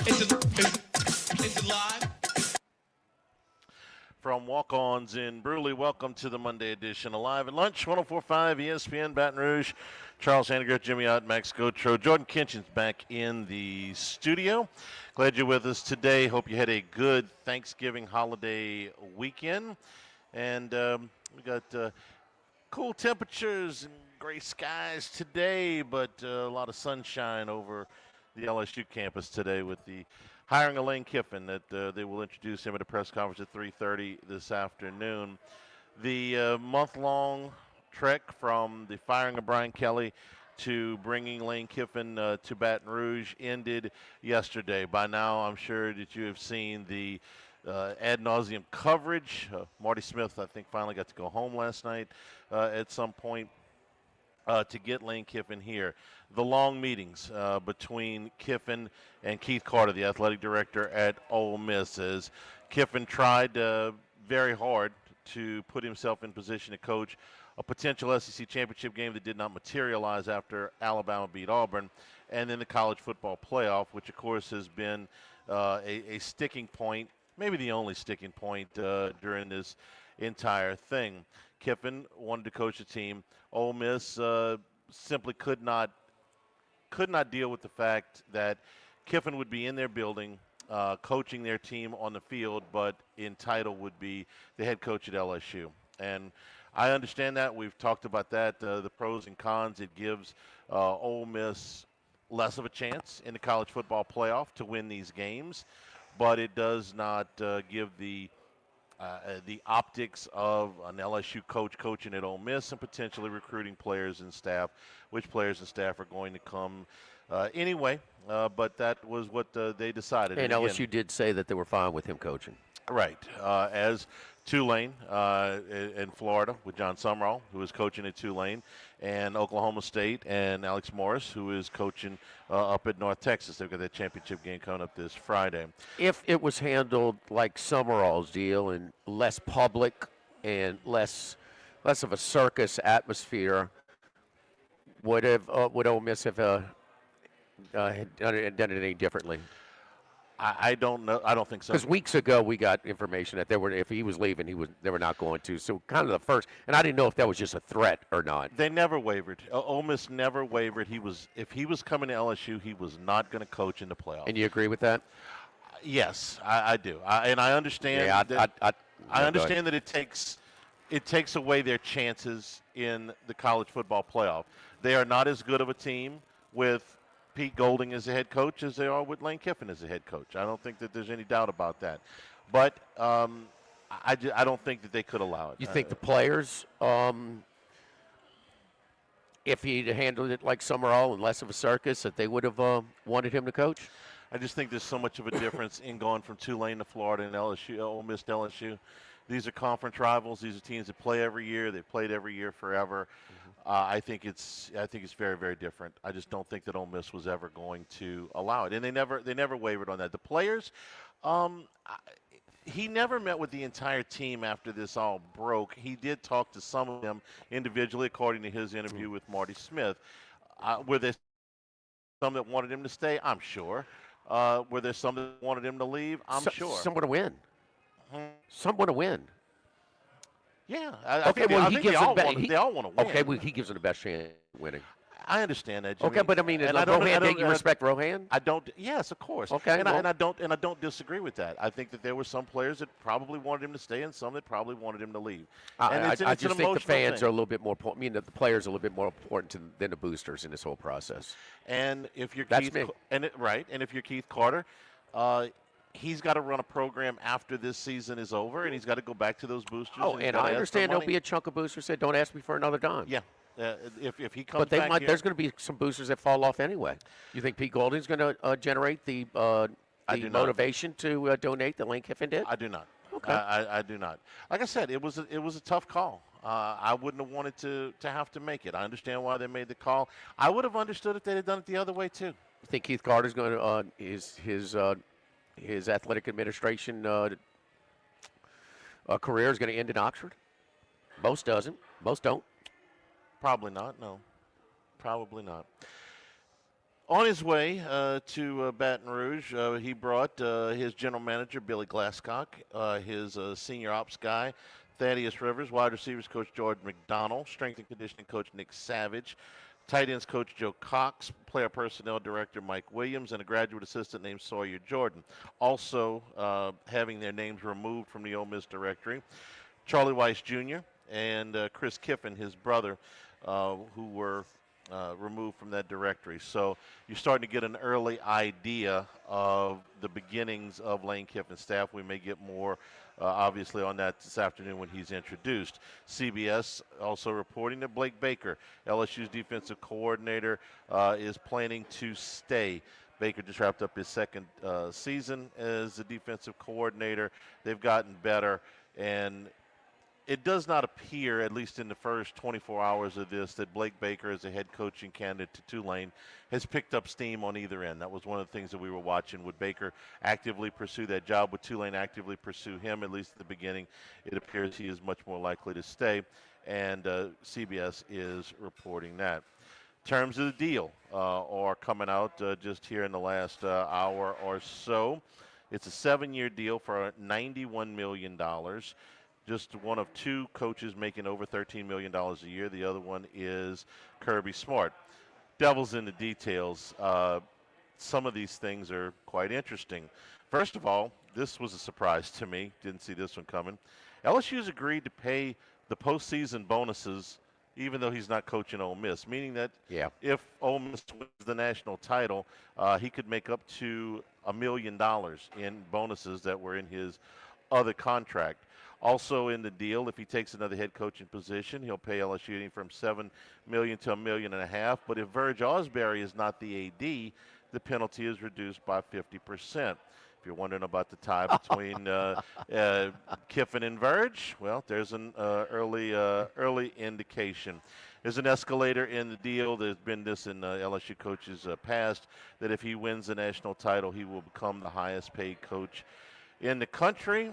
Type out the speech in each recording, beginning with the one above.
Is it live? From Walk-Ons in Brusly, welcome to the Monday edition of Live at Lunch, 104.5 ESPN Baton Rouge. Charles Handiger, Jimmy Ott, Max Gotro. Jordan Kinchin's back in the studio. Glad you're with us today. Hope you had a good Thanksgiving holiday weekend. And we got cool temperatures and gray skies today, but a lot of sunshine over the LSU campus today with the hiring of Lane Kiffin that they will introduce him at a press conference at 3:30 this afternoon. The month-long trek from the firing of Brian Kelly to bringing Lane Kiffin to Baton Rouge ended yesterday. By now, I'm sure that you have seen the ad nauseum coverage. Marty Smith, I think, finally got to go home last night at some point to get Lane Kiffin here. The long meetings between Kiffin and Keith Carter, the athletic director at Ole Miss, as Kiffin tried very hard to put himself in position to coach a potential SEC championship game that did not materialize after Alabama beat Auburn, and then the college football playoff, which of course has been a sticking point, maybe the only sticking point during this entire thing. Kiffin wanted to coach a team. Ole Miss simply could not deal with the fact that Kiffin would be in their building coaching their team on the field, but in title would be the head coach at LSU. And I understand that. We've talked about that, the pros and cons. It gives Ole Miss less of a chance in the college football playoff to win these games, but it does not give the optics of an LSU coach coaching at Ole Miss and potentially recruiting players and staff, which players and staff are going to come anyway. But that was what they decided. And again, LSU did say that they were fine with him coaching. Right. As Tulane in Florida with John Sumrall, who is coaching at Tulane, and Oklahoma State and Alex Morris, who is coaching up at North Texas. They've got that championship game coming up this Friday. If it was handled like Summerall's deal and less public and less of a circus atmosphere, would Ole Miss have done it any differently? I don't know. I don't think so. Because weeks ago we got information that if he was leaving, they were not going to. So kind of the first, and I didn't know if that was just a threat or not. They never wavered. Ole Miss never wavered. If he was coming to LSU, he was not going to coach in the playoffs. And you agree with that? Yes, I do. And I understand. Yeah, I understand that it takes away their chances in the college football playoff. They are not as good of a team with Pete Golding as the head coach as they are with Lane Kiffin as the head coach. I don't think that there's any doubt about that. But I don't think that they could allow it. You think the players, if he'd handled it like Summerall and less of a circus, that they would have wanted him to coach? I just think there's so much of a difference in going from Tulane to Florida and LSU, Ole Miss to LSU. These are conference rivals. These are teams that play every year. They've played every year forever. I think it's very, very different. I just don't think that Ole Miss was ever going to allow it, and they never wavered on that. The players, he never met with the entire team after this all broke. He did talk to some of them individually, according to his interview with Marty Smith. Were there some that wanted him to stay? I'm sure. Were there some that wanted him to leave? I'm sure. Some want to win. Some want to win. Yeah. They all want to win. Okay, well, he gives them the best chance of winning. I understand that, Jimmy. Okay, but I mean, didn't you respect Rohan? I don't. Yes, of course. Okay, and I don't disagree with that. I think that there were some players that probably wanted him to stay, and some that probably wanted him to leave. I just think the fans are a little bit more important. I mean, the players are a little bit more important than the boosters in this whole process. And if you're That's Keith, me. and if you're Keith Carter, he's got to run a program after this season is over, and he's got to go back to those boosters. Oh, and I understand there'll be a chunk of boosters that don't ask me for another dime. Yeah. If he comes back here, there's going to be some boosters that fall off anyway. You think Pete Golding's going to generate the motivation to donate that Lane Kiffin did? I do not. Okay. I do not. Like I said, it was a tough call. I wouldn't have wanted to have to make it. I understand why they made the call. I would have understood if they had done it the other way too. You think Keith Carter's going to his athletic administration career is going to end in Oxford? Most doesn't. Most don't. Probably not. No. Probably not. On his way to Baton Rouge, he brought his general manager, Billy Glasscock, his senior ops guy, Thaddeus Rivers, wide receivers coach Jordan McDonald, strength and conditioning coach Nick Savage, tight ends coach Joe Cox, player personnel director Mike Williams, and a graduate assistant named Sawyer Jordan. Also having their names removed from the Ole Miss directory, Charlie Weiss Jr. and Chris Kiffin, his brother, who were removed from that directory. So you're starting to get an early idea of the beginnings of Lane Kiffin's staff. We may get more, obviously, on that this afternoon when he's introduced. CBS also reporting that Blake Baker, LSU's defensive coordinator, is planning to stay. Baker just wrapped up his second season as the defensive coordinator. They've gotten better, and it does not appear, at least in the first 24 hours of this, that Blake Baker, as a head coaching candidate to Tulane, has picked up steam on either end. That was one of the things that we were watching. Would Baker actively pursue that job? Would Tulane actively pursue him? At least at the beginning, it appears he is much more likely to stay, and CBS is reporting that. Terms of the deal are coming out just here in the last hour or so. It's a 7-year deal for $91 million. Just one of two coaches making over $13 million a year. The other one is Kirby Smart. Devil's in the details. Some of these things are quite interesting. First of all, this was a surprise to me. Didn't see this one coming. LSU's agreed to pay the postseason bonuses even though he's not coaching Ole Miss, meaning that if Ole Miss wins the national title, he could make up to $1 million in bonuses that were in his other contract. Also in the deal, if he takes another head coaching position, he'll pay LSU anything from $7 million to $1.5 million. But if Verge Ausberry is not the AD, the penalty is reduced by 50%. If you're wondering about the tie between Kiffin and Verge, well, there's an early indication. There's an escalator in the deal. There's been this in LSU coaches' past, that if he wins the national title, he will become the highest paid coach in the country.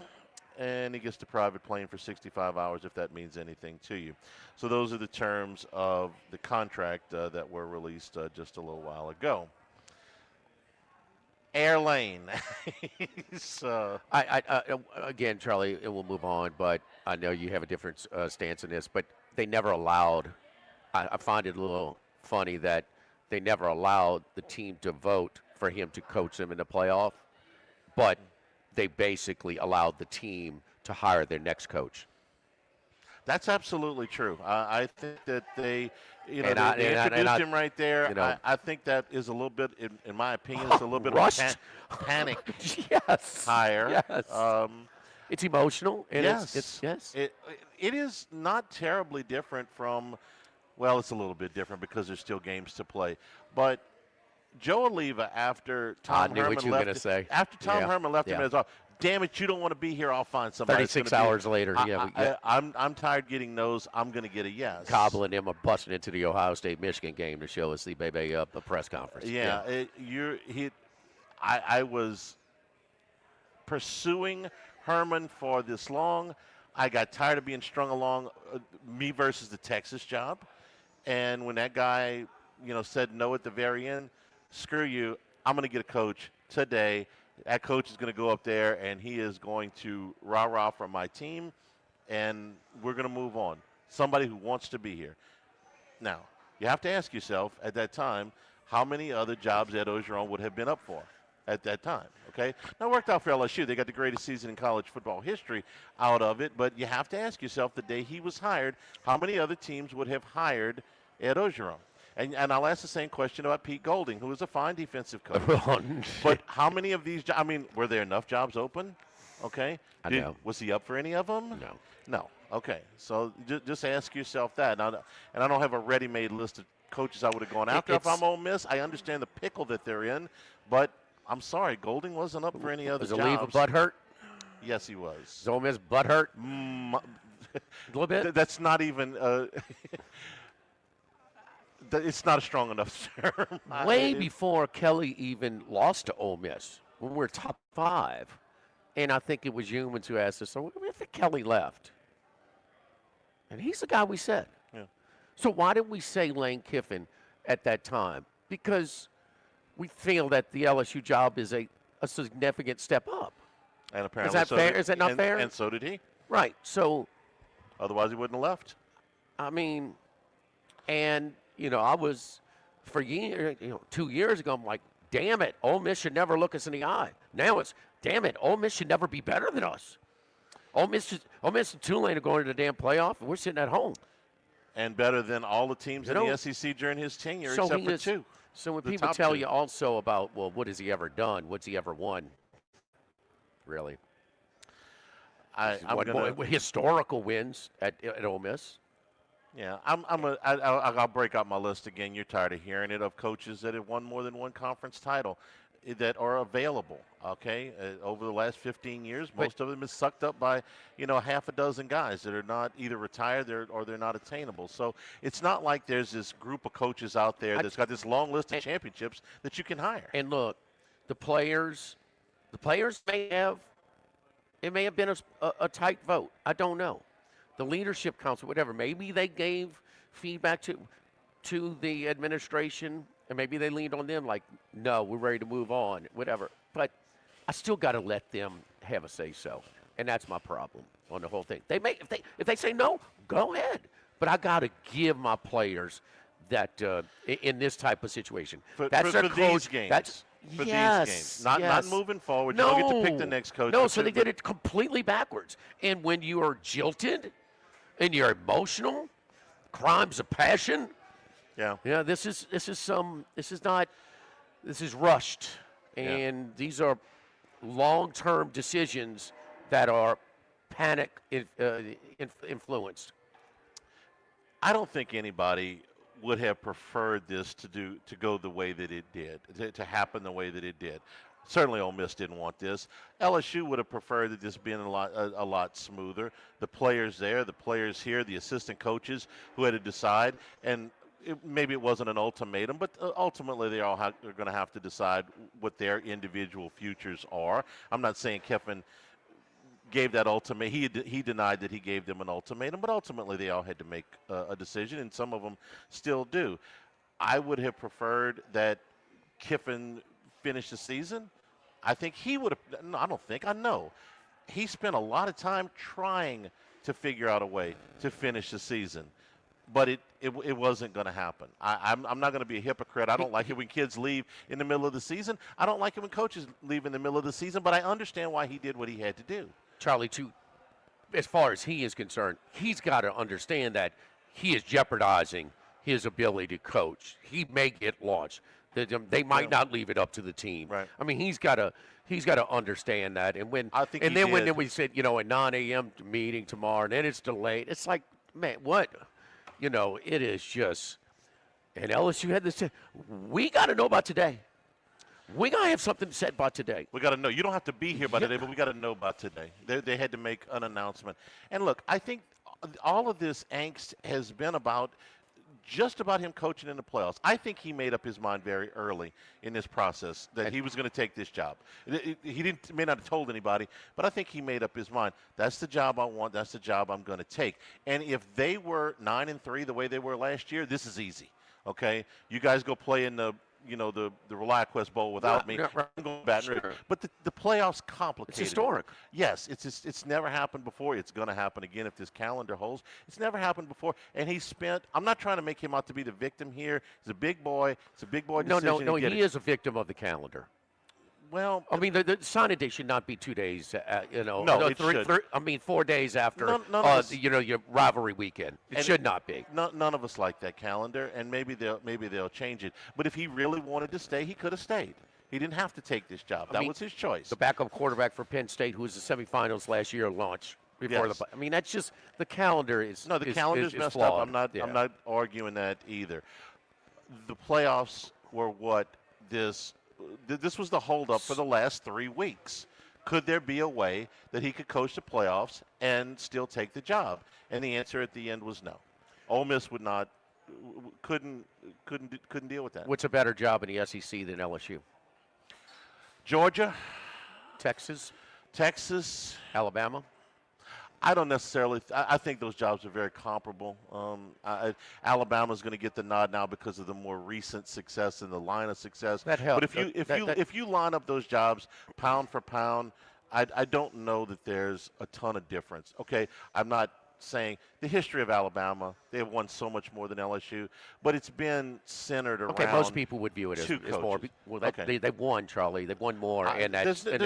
And he gets the private plane for 65 hours, if that means anything to you. So those are the terms of the contract that were released just a little while ago. Air Lane. Again, Charlie, and we'll move on, but I know you have a different stance in this, but they never allowed, I find it a little funny that they never allowed the team to vote for him to coach them in the playoff, but they basically allowed the team to hire their next coach. That's absolutely true. I think that they introduced him right there. I think that is a little bit, in my opinion, it's a little bit of a panic hire. Yes. It's emotional. And it is not terribly different from, well, it's a little bit different because there's still games to play. But Joe Oliva, after Tom Herman left, Herman left him as well. Damn it, you don't want to be here. I'll find somebody. 36 hours later, I'm tired getting no's. I'm going to get a yes. Cobb and him are busting into the Ohio State-Michigan game to show us the baby a press conference. I was pursuing Herman for this long. I got tired of being strung along, me versus the Texas job. And when that guy, said no at the very end, screw you, I'm going to get a coach today. That coach is going to go up there, and he is going to rah-rah for my team, and we're going to move on. Somebody who wants to be here. Now, you have to ask yourself at that time, how many other jobs Ed Orgeron would have been up for at that time, okay? Now, it worked out for LSU. They got the greatest season in college football history out of it, but you have to ask yourself, the day he was hired, how many other teams would have hired Ed Orgeron? And I'll ask the same question about Pete Golding, who is a fine defensive coach. But how many of these were there enough jobs open? Okay. Was he up for any of them? No. Okay. So just ask yourself that. Now, and I don't have a ready-made list of coaches I would have gone after if I'm Ole Miss. I understand the pickle that they're in, but I'm sorry, Golding wasn't up for any other jobs. Was Oliva butthurt? Yes, he was. Is Ole Miss butthurt? A little bit? That's not even it's not a strong enough term. Way before Kelly even lost to Ole Miss, when we were top 5. And I think it was humans who asked us, so what if Kelly left? And he's the guy we said. Yeah. So why did we say Lane Kiffin at that time? Because we feel that the LSU job is a significant step up. And apparently, Is that fair? Is that not fair? And so did he. Right. So, otherwise, he wouldn't have left. I mean, and I was for years, 2 years ago. I'm like, damn it, Ole Miss should never look us in the eye. Now it's, damn it, Ole Miss should never be better than us. Ole Miss and Tulane are going to the damn playoff, and we're sitting at home. And better than all the teams in the SEC during his tenure, except for two. So when people tell you also about, well, what has he ever done? What's he ever won? Really? Historical wins at Ole Miss. Yeah, I'll break out my list again. You're tired of hearing it, of coaches that have won more than one conference title that are available, okay? Over the last 15 years, most of them is sucked up by, half a dozen guys that are not either retired or they're not attainable. So it's not like there's this group of coaches out there that's got this long list of championships that you can hire. And look, the players may have been a tight vote. I don't know. The leadership council, whatever, maybe they gave feedback to the administration, and maybe they leaned on them like, no, we're ready to move on, whatever. But I still got to let them have a say-so, and that's my problem on the whole thing. If they say no, go ahead. But I got to give my players that in this type of situation. That's their coach. These games. For these games, not moving forward. No, you don't get to pick the next coach. No, so they did it completely backwards. And when you are jilted and you're emotional, crimes of passion. Yeah. This is rushed, and these are long-term decisions that are panic influenced. I don't think anybody would have preferred this to go the way that it did, to happen the way that it did. Certainly, Ole Miss didn't want this. LSU would have preferred that this been a lot smoother. The players there, the players here, the assistant coaches who had to decide, and maybe it wasn't an ultimatum, but ultimately they all are going to have to decide what their individual futures are. I'm not saying Kiffin gave that ultimatum. He denied that he gave them an ultimatum, but ultimately they all had to make a decision, and some of them still do. I would have preferred that Kiffin finish the season. I think he would have. No, I don't think. I know. He spent a lot of time trying to figure out a way to finish the season, but it wasn't going to happen. I'm not going to be a hypocrite. I don't like it when kids leave in the middle of the season. I don't like it when coaches leave in the middle of the season, but I understand why he did what he had to do. Charlie, too, as far as he is concerned, he's got to understand that he is jeopardizing his ability to coach. He may get launched. They might not leave it up to the team. Right. I mean, he's got to understand that. And when we said, at 9 a.m. meeting tomorrow, and then it's delayed, it's like, man, what? It is just. And LSU had this. We got to know about today. We got to have something said about today. We got to know. You don't have to be here by today, but we got to know about today. They had to make an announcement. And look, I think all of this angst has been just about him coaching in the playoffs. I think he made up his mind very early in this process that he was going to take this job. He may not have told anybody, but I think he made up his mind. That's the job I want. That's the job I'm going to take. And if they were 9-3 the way they were last year, this is easy. Okay, you guys go play in the ReliaQuest Bowl without me. I'm going to Baton Rouge. Sure. But the playoffs complicated. It's historic. Yes, it's never happened before. It's going to happen again if this calendar holds. It's never happened before. And I'm not trying to make him out to be the victim here. He's a big boy. It's a big boy decision. No, he is a victim of the calendar. Well, I mean, the signing day should not be 2 days. No, it should. 4 days after. Your rivalry weekend. It should not be. None of us like that calendar, and maybe they'll change it. But if he really wanted to stay, he could have stayed. He didn't have to take this job. That was his choice. The backup quarterback for Penn State, who was the semifinals last year, launched before the. I mean, that's just the calendar is. No, the calendar's messed flawed. up. I'm not arguing that either. The playoffs were what this was the holdup for the last 3 weeks. Could there be a way that he could coach the playoffs and still take the job? And the answer at the end was no. Ole Miss couldn't deal with that. What's a better job in the SEC than LSU? Georgia, Texas, Alabama. I don't necessarily. I think those jobs are very comparable. Alabama's going to get the nod now because of the more recent success and the line of success. That But helps. if you line up those jobs pound for pound, I don't know that there's a ton of difference. Okay, I'm not saying the history of Alabama, they have won so much more than LSU, but it's been centered around. Okay, most people would view it as more. Coaches. Well, Okay. They've won, Charlie. They've won more, and there's no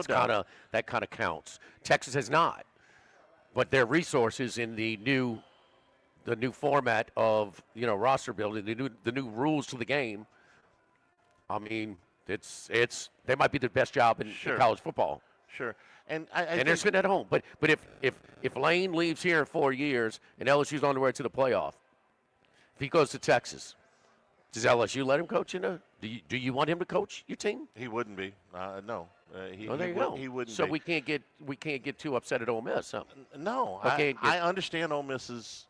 doubt. that kind of counts. Texas has not, but their resources in the new format of roster building, the new rules to the game. I mean, it's they might be the best job in college football. Sure. And they're sitting at home. But if Lane leaves here in 4 years and LSU's on the way to the playoff, if he goes to Texas, does LSU let him coach? Do you want him to coach your team? He wouldn't be. No. There you go. He wouldn't. So be. we can't get too upset at Ole Miss. Huh? No. Okay, I understand Ole Miss's.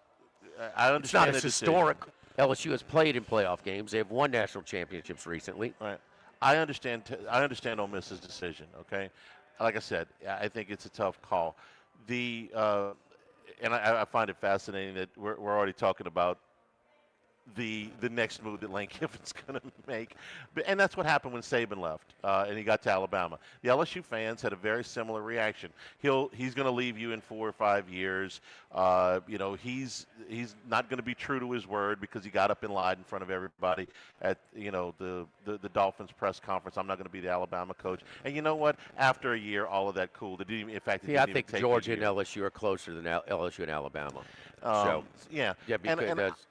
I understand it's not as decision. historic. LSU has played in playoff games. They have won national championships recently. Right. I understand Ole Miss's decision. Okay. Like I said, I think it's a tough call. And I find it fascinating that we're already talking about the next move that Lane Kiffin's going to make. And that's what happened when Saban left and he got to Alabama. The LSU fans had a very similar reaction. He's going to leave you in 4 or 5 years. He's not going to be true to his word because he got up and lied in front of everybody at the Dolphins press conference. I'm not going to be the Alabama coach. And you know what? After a year, all of that cooled. I think Georgia and LSU are closer than LSU and Alabama. Because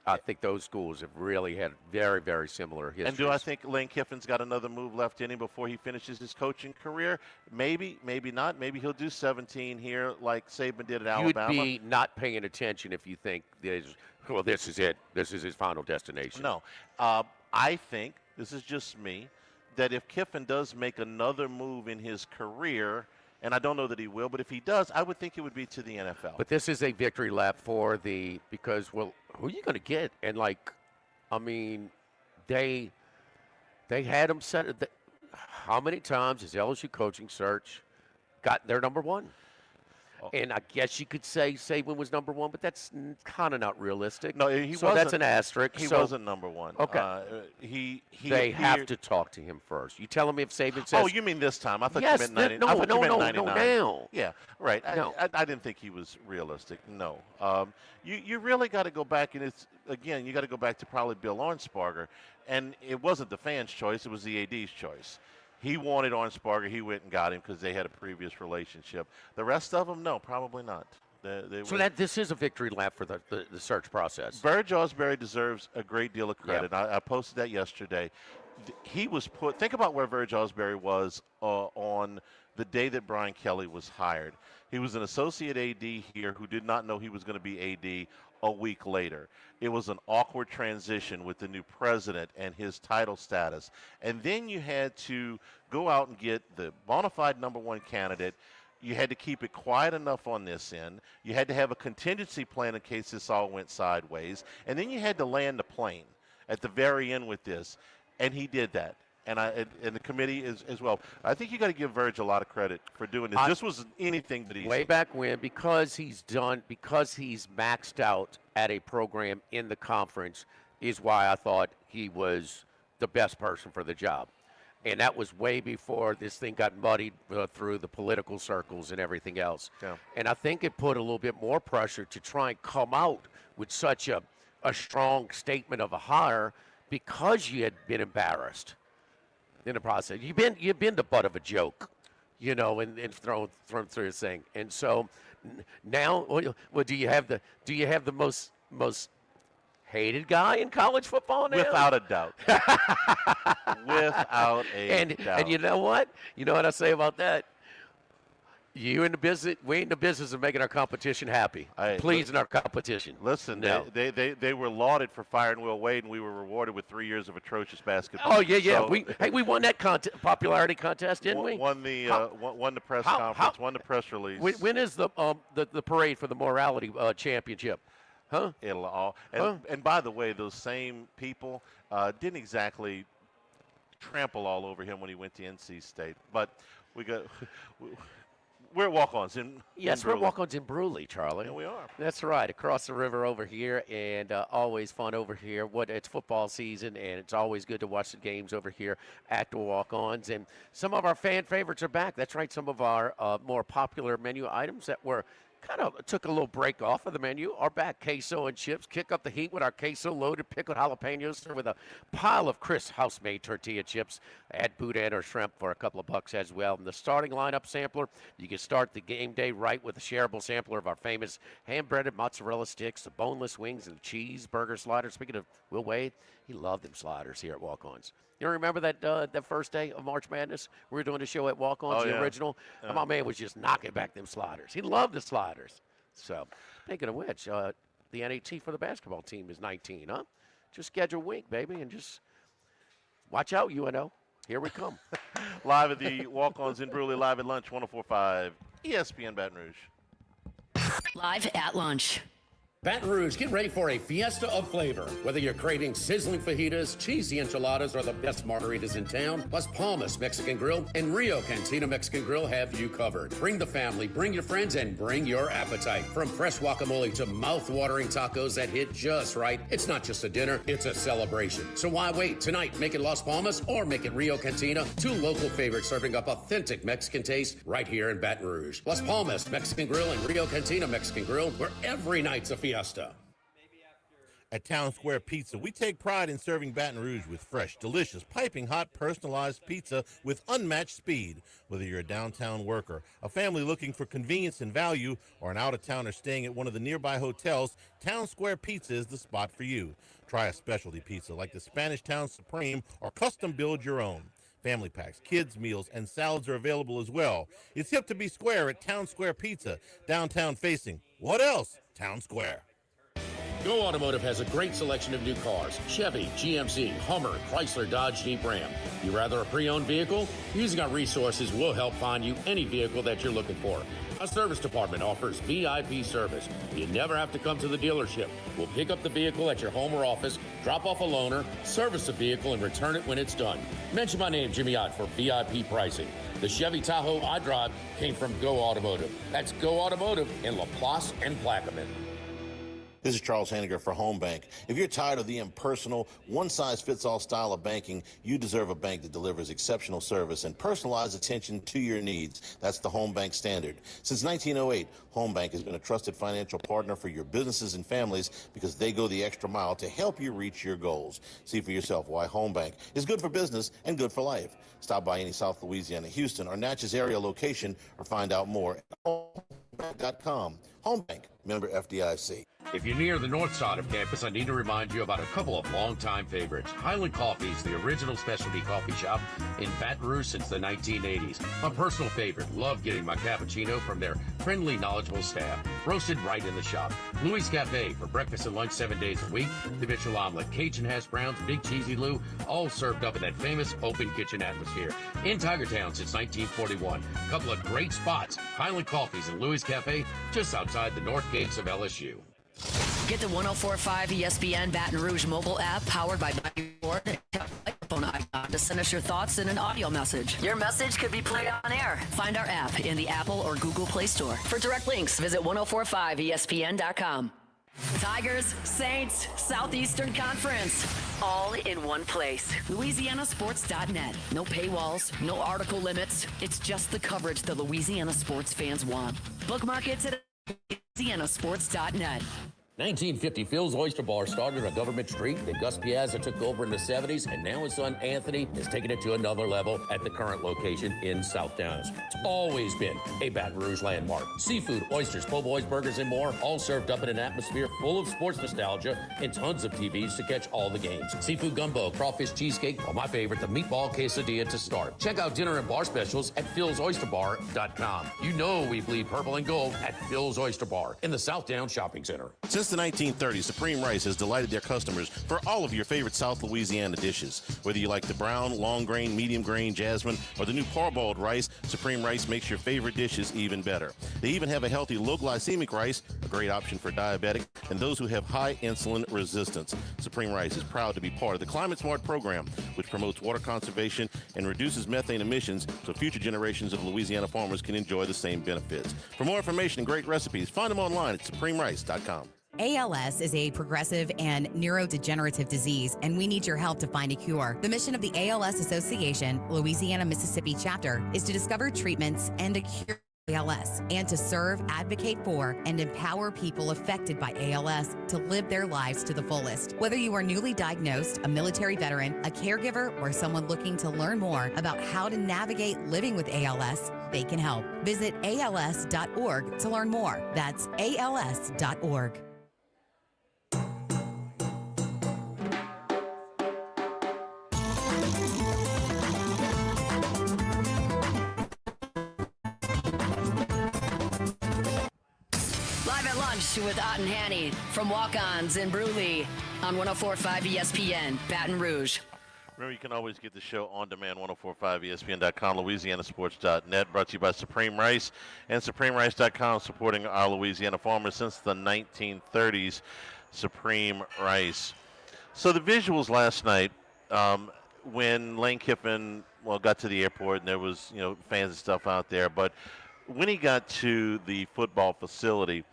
I think those schools have really had very, very similar histories. And do I think Lane Kiffin's got another move left in him before he finishes his coaching career? Maybe, maybe not. Maybe he'll do 17 here like Saban did at Alabama. You'd be not paying attention if you think this is it. This is his final destination. No. I think, this is just me, that if Kiffin does make another move in his career, and I don't know that he will, but if he does, I would think it would be to the NFL. But this is a victory lap because who are you going to get? And they had him set. How many times has LSU coaching search got their number one? And I guess you could say Saban was number one, but that's kind of not realistic. No, he wasn't. That's an asterisk. He wasn't number one. Okay. They have to talk to him first. You telling me if Saban says? Oh, you mean this time? I thought yes, you meant 99. No, now. Yeah, right. No. I didn't think he was realistic. No. You really got to go back, and you got to go back to probably Bill Arnsparger, and it wasn't the fans' choice; it was the AD's choice. He wanted Arnsparger. He went and got him because they had a previous relationship. The rest of them, no, probably not. This is a victory lap for the search process. Verge Ausberry deserves a great deal of credit. Yep. I posted that yesterday. He was put. Think about where Verge Ausberry was on the day that Brian Kelly was hired. He was an associate AD here who did not know he was going to be AD a week later. It was an awkward transition with the new president and his title status. And then you had to go out and get the bona fide number one candidate. You had to keep it quiet enough on this end. You had to have a contingency plan in case this all went sideways. And then you had to land the plane at the very end with this. And he did that. And the committee is as well. I think you got to give Verge a lot of credit for doing this. This was anything but easy. Way back when, because he's maxed out at a program in the conference, is why I thought he was the best person for the job. And that was way before this thing got muddied through the political circles and everything else. Yeah. And I think it put a little bit more pressure to try and come out with such a strong statement of a hire because you had been embarrassed in the process. You've been the butt of a joke, and thrown through this thing. And so now, do you have the most hated guy in college football now? Without a doubt. Without a doubt. And you know what? You know what I say about that? We in the business of making our competition happy. Pleasing our competition. Listen, no. they were lauded for firing Will Wade, and we were rewarded with 3 years of atrocious basketball. Oh yeah. So, we won that popularity contest, didn't we? Won the press conference, won the press release. When is the parade for the morality championship? Huh? It'll all. And by the way, those same people didn't exactly trample all over him when he went to NC State, but We're at Walkons in Yes, in we're Brusly. Walkons in Brusly, Charlie. Yeah, we are. That's right, across the river over here, and always fun over here. It's football season, and it's always good to watch the games over here at the Walk-Ons. And some of our fan favorites are back. That's right, some of our more popular menu items that were kind of took a little break off of the menu are back. Queso and chips. Kick up the heat with our queso loaded pickled jalapenos served with a pile of crisp house-made tortilla chips. Add boudin or shrimp for a couple of bucks as well. And the starting lineup sampler, you can start the game day right with a shareable sampler of our famous hand-breaded mozzarella sticks, the boneless wings, and the cheeseburger sliders. Speaking of Will Wade, he loved them sliders here at Walk-Ons. You remember that first day of March Madness? We were doing the show at Walk-Ons, the original. Yeah. And my man was just knocking back them sliders. He loved the sliders. So, speaking of which, the NAT for the basketball team is 19, huh? Just schedule a week, baby, and just watch out, UNO. Here we come. Live at the Walk-Ons in Brusly, live at lunch, 104.5 ESPN Baton Rouge. Live at lunch. Baton Rouge, get ready for a fiesta of flavor. Whether you're craving sizzling fajitas, cheesy enchiladas, or the best margaritas in town, Las Palmas Mexican Grill and Rio Cantina Mexican Grill have you covered. Bring the family, bring your friends, and bring your appetite. From fresh guacamole to mouth-watering tacos that hit just right, it's not just a dinner, it's a celebration. So why wait? Tonight, make it Las Palmas or make it Rio Cantina, two local favorites serving up authentic Mexican taste right here in Baton Rouge. Las Palmas Mexican Grill and Rio Cantina Mexican Grill, where every night's a fiesta. At Town Square Pizza, we take pride in serving Baton Rouge with fresh, delicious, piping hot, personalized pizza with unmatched speed. Whether you're a downtown worker, a family looking for convenience and value, or an out-of-towner staying at one of the nearby hotels, Town Square Pizza is the spot for you. Try a specialty pizza like the Spanish Town Supreme or custom build your own. Family packs, kids' meals, and salads are available as well. It's hip to be square at Town Square Pizza, downtown facing. What else? Town Square. Go Automotive has a great selection of new cars. Chevy, GMC, Hummer, Chrysler, Dodge, Jeep, Ram. You rather a pre-owned vehicle? Using our resources will help find you any vehicle that you're looking for. Our service department offers VIP service. You never have to come to the dealership. We'll pick up the vehicle at your home or office, drop off a loaner, service the vehicle, and return it when it's done. Mention my name, Jimmy Ott, for VIP pricing. The Chevy Tahoe I drive came from Go Automotive. That's Go Automotive in LaPlace and Plaquemine. This is Charles Hanniger for Home Bank. If you're tired of the impersonal, one-size-fits-all style of banking, you deserve a bank that delivers exceptional service and personalized attention to your needs. That's the Home Bank standard. Since 1908, Home Bank has been a trusted financial partner for your businesses and families because they go the extra mile to help you reach your goals. See for yourself why Home Bank is good for business and good for life. Stop by any South Louisiana, Houston, or Natchez area location or find out more at homebank.com. Home Bank, member FDIC. If you're near the north side of campus, I need to remind you about a couple of longtime favorites. Highland Coffee's the original specialty coffee shop in Baton Rouge since the 1980s. My personal favorite, love getting my cappuccino from their friendly, knowledgeable staff, roasted right in the shop. Louis Cafe for breakfast and lunch 7 days a week. The Mitchell omelet, Cajun hash browns, Big Cheesy Lou, all served up in that famous open kitchen atmosphere. In Tigertown since 1941. A couple of great spots, Highland Coffee's and Louis Cafe, just outside the north gates of LSU. Get the 104.5 ESPN Baton Rouge mobile app powered by Board and tap the microphone icon to send us your thoughts in an audio message. Your message could be played on air. Find our app in the Apple or Google Play Store. For direct links, visit 1045ESPN.com. Tigers, Saints, Southeastern Conference, all in one place. LouisianaSports.net. No paywalls, no article limits. It's just the coverage the Louisiana sports fans want. Bookmark it today. LouisianaSports.net. 1950, Phil's Oyster Bar started on Government Street. Then Gus Piazza took over in the 70s, and now his son Anthony has taken it to another level at the current location in South Downs. It's always been a Baton Rouge landmark. Seafood, oysters, po' boys, burgers, and more, all served up in an atmosphere full of sports nostalgia and tons of TVs to catch all the games. Seafood gumbo, crawfish cheesecake, or my favorite, the meatball quesadilla to start. Check out dinner and bar specials at philsoysterbar.com. You know we bleed purple and gold at Phil's Oyster Bar in the South Downs Shopping Center. Since Since the 1930s, Supreme Rice has delighted their customers for all of your favorite South Louisiana dishes. Whether you like the brown, long grain, medium grain, jasmine, or the new parboiled rice, Supreme Rice makes your favorite dishes even better. They even have a healthy low glycemic rice, a great option for diabetic and those who have high insulin resistance. Supreme Rice is proud to be part of the Climate Smart program, which promotes water conservation and reduces methane emissions so future generations of Louisiana farmers can enjoy the same benefits. For more information and great recipes, find them online at supremerice.com. ALS is a progressive and neurodegenerative disease, and we need your help to find a cure. The mission of the ALS Association, Louisiana, Mississippi chapter, is to discover treatments and a cure for ALS, and to serve, advocate for, and empower people affected by ALS to live their lives to the fullest. Whether you are newly diagnosed, a military veteran, a caregiver, or someone looking to learn more about how to navigate living with ALS, they can help. Visit als.org to learn more. That's als.org. Live at lunch with Ott and Hanny from Walkons in Brusly on 104.5 ESPN, Baton Rouge. Remember, you can always get the show on demand, 1045ESPN.com, LouisianaSports.net, brought to you by Supreme Rice and SupremeRice.com, supporting our Louisiana farmers since the 1930s. Supreme Rice. So the visuals last night, when Lane Kiffin, got to the airport and there was, fans and stuff out there, but when he got to the football facility,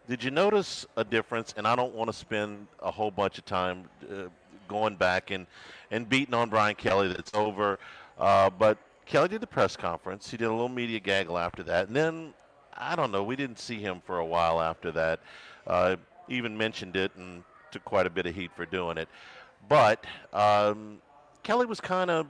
did you notice a difference? And I don't want to spend a whole bunch of time going back and beating on Brian Kelly. That's over. But Kelly did the press conference. He did a little media gaggle after that. And then, I don't know, we didn't see him for a while after that. Even mentioned it and took quite a bit of heat for doing it. But Kelly was kind of,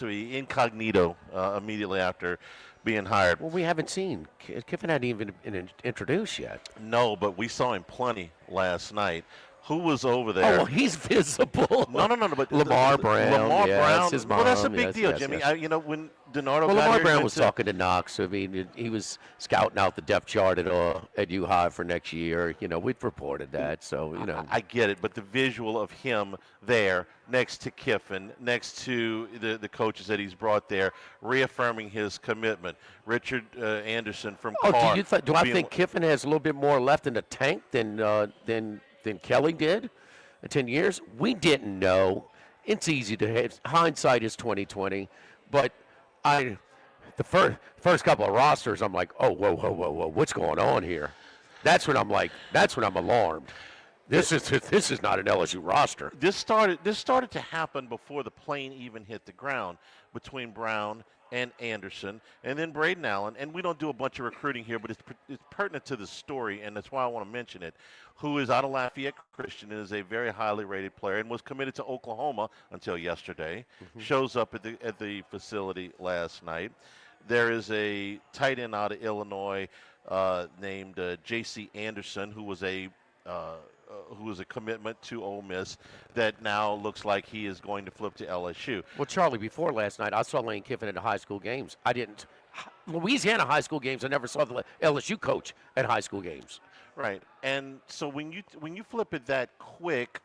incognito immediately after being hired. Well, we haven't seen. Kiffin hadn't even been introduced yet. No, but we saw him plenty last night. Who was over there? Oh, well, he's visible. No. But Lamar Brown. Lamar Brown. His mom. Well, that's a big yes, deal, yes, Jimmy. yes. When DiNardo got Lamar here, Brown was talking to Knox. I mean, he was scouting out the depth chart at U-High for next year. We've reported that, so I get it, but the visual of him there next to Kiffin, next to the coaches that he's brought there, reaffirming his commitment. Richard Anderson from Carr. Do I think Kiffin has a little bit more left in the tank than Kelly did in 10 years? We didn't know. It's easy to have. Hindsight is 20/20, but the first couple of rosters, I'm like, oh, whoa, what's going on here? That's when I'm alarmed. This is not an LSU roster. This started to happen before the plane even hit the ground between Brown and Anderson, and then Braden Allen. And we don't do a bunch of recruiting here, but it's pertinent to the story, and that's why I want to mention it. Who is out of Lafayette Christian and is a very highly rated player and was committed to Oklahoma until yesterday. Shows up at the facility last night. There is a tight end out of Illinois named J.C. Anderson, who was a commitment to Ole Miss that now looks like he is going to flip to LSU. Well, Charlie, before last night, I saw Lane Kiffin at the high school games. I didn't. Louisiana high school games, I never saw the LSU coach at high school games. Right, and so when you flip it that quick,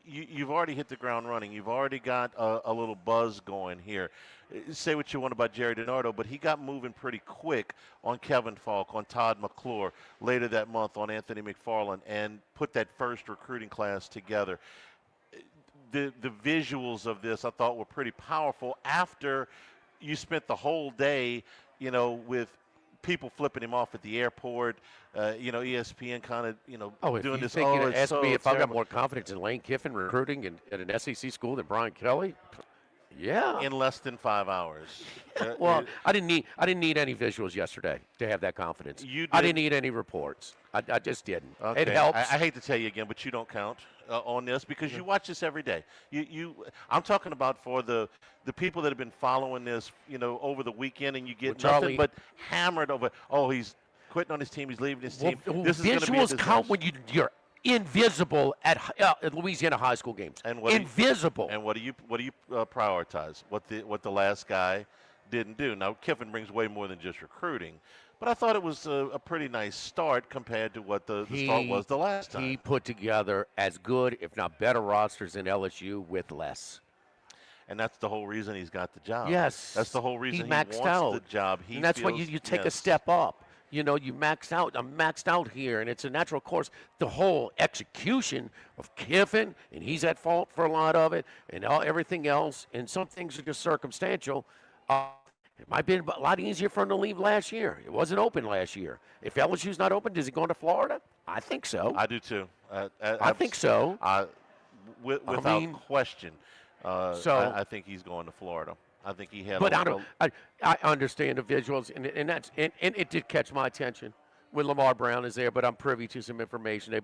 you've already hit the ground running. You've already got a little buzz going here. Say what you want about Jerry DiNardo, but he got moving pretty quick on Kevin Falk, on Todd McClure, later that month on Anthony McFarland, and put that first recruiting class together. The visuals of this I thought were pretty powerful after you spent the whole day, with people flipping him off at the airport, ESPN kind of, doing this. Ask me if I've got more confidence in Lane Kiffin recruiting at an SEC school than Brian Kelly. Yeah. In less than 5 hours. Well, I didn't need any visuals yesterday to have that confidence. I didn't need any reports. I just didn't. Okay. It helps. I hate to tell you again, but you don't count on this because you watch this every day. I'm talking about for the people that have been following this, over the weekend, and you get nothing but hammered over. Oh, he's quitting on his team. He's leaving his team. This is visuals count when you're invisible at Louisiana high school games. And invisible. And what do you prioritize? What the last guy didn't do. Now, Kiffin brings way more than just recruiting, but I thought it was a pretty nice start compared to what the start was the last time. He put together as good, if not better, rosters than LSU with less. And that's the whole reason he's got the job. Yes. That's the whole reason he he maxed wants out. the job. And that's why you take a step up. You know, you maxed out. I'm maxed out here, and it's a natural course. The whole execution of Kiffin, and he's at fault for a lot of it, and everything else, and some things are just circumstantial. It might be a lot easier for him to leave last year. It wasn't open last year. If LSU's not open, does he go to Florida? I think so. I do too. I think so. Without question. I think he's going to Florida. I think he had. But I understand the visuals, and it did catch my attention when Lamar Brown is there. But I'm privy to some information.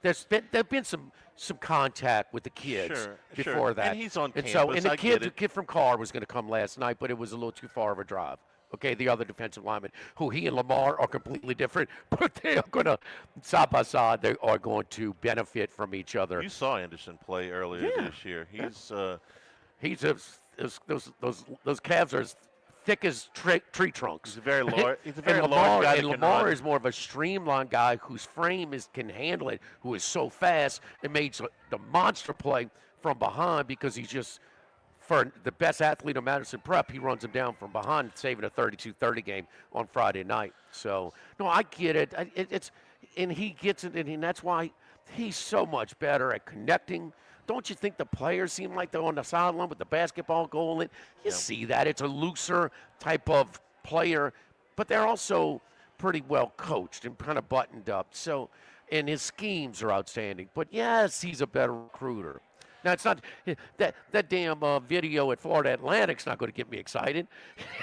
There's been some contact with the kids before that. And he's on campus. And the kid from Carr was going to come last night, but it was a little too far of a drive. Okay, the other defensive lineman, who he and Lamar are completely different, but they are going to, side by side, they are going to benefit from each other. You saw Anderson play earlier this year. Those calves are as thick as tree trunks. He's a very large. He's a very and large guy. And Lamar is more of a streamlined guy whose frame can handle it, who is so fast and makes the monster play from behind because he's just. For the best athlete of Madison Prep, he runs him down from behind, saving a 32-30 game on Friday night. So, no, I get it. And he gets it, and that's why he's so much better at connecting. Don't you think the players seem like they're on the sideline with the basketball goal? You see that. It's a looser type of player, but they're also pretty well coached and kind of buttoned up. So, and his schemes are outstanding. But, yes, he's a better recruiter. Now, it's not that damn video at Florida Atlantic's not going to get me excited.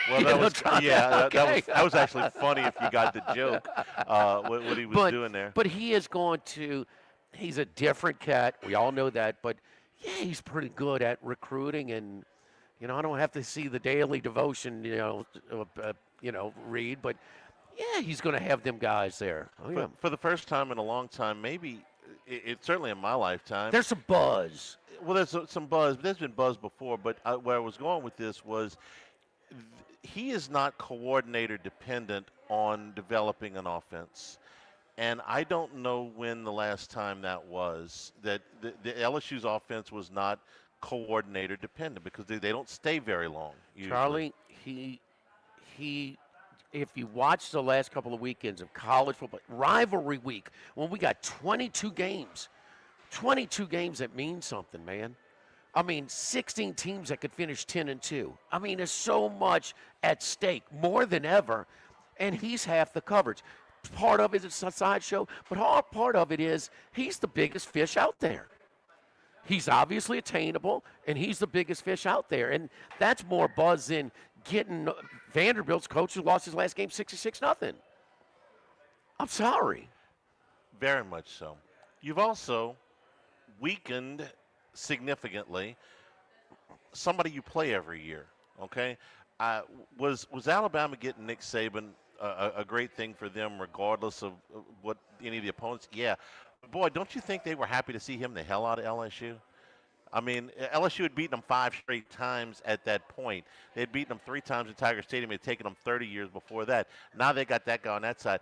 Well, that was actually funny if you got the joke, what he was doing there. But he is going to – he's a different cat. We all know that. But, yeah, he's pretty good at recruiting. And, you know, I don't have to see the daily devotion, read. But, yeah, he's going to have them guys there. For the first time in a long time, maybe it's certainly in my lifetime. There's some buzz. Well, there's some buzz. There's been buzz before, but where I was going with this was he is not coordinator dependent on developing an offense. And I don't know when the last time that was, that the LSU's offense was not coordinator dependent because they don't stay very long. Usually. Charlie, he if you watch the last couple of weekends of college football, rivalry week, when we got 22 games that mean something, man. I mean, 16 teams that could finish 10-2. I mean, there's so much at stake, more than ever, and he's half the coverage. Part of it is a sideshow, but part of it is he's the biggest fish out there. He's obviously attainable, and he's the biggest fish out there, and that's more buzz than getting Vanderbilt's coach who lost his last game 66-0. I'm sorry. Very much so. You've also weakened significantly somebody you play every year, okay? Was Alabama getting Nick Saban a great thing for them regardless of what any of the opponents? Yeah. Boy, don't you think they were happy to see him the hell out of LSU? I mean, LSU had beaten them 5 straight times at that point. They had beaten them 3 times in Tiger Stadium. It had taken them 30 years before that. Now they got that guy on that side.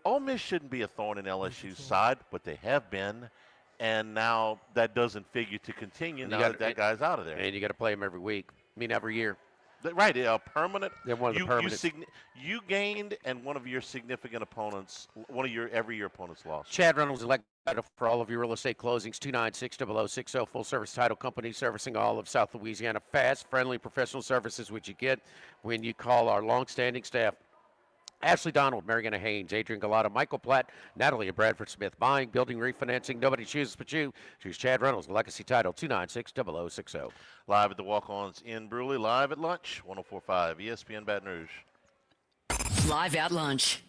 Ole Miss shouldn't be a thorn in LSU's side, but they have been. And now that doesn't figure to continue now that guy's out of there. And you got to play him every week. I mean, every year. Right, a permanent. They're one of the permanent. You gained, and one of your significant opponents, one of your every year opponents lost. Chad Reynolds, elected for all of your real estate closings, 296-0060, full-service title company servicing all of South Louisiana. Fast, friendly, professional services, which you get when you call our long-standing staff. Ashley Donald, Mariana Haynes, Adrian Galata, Michael Platt, Natalie and Bradford Smith. Buying, building, refinancing. Nobody chooses but you. Choose Chad Reynolds, Legacy Title, 296-0060. Live at the Walkons in Brusly, live at lunch, 104.5 ESPN Baton Rouge. Live at lunch.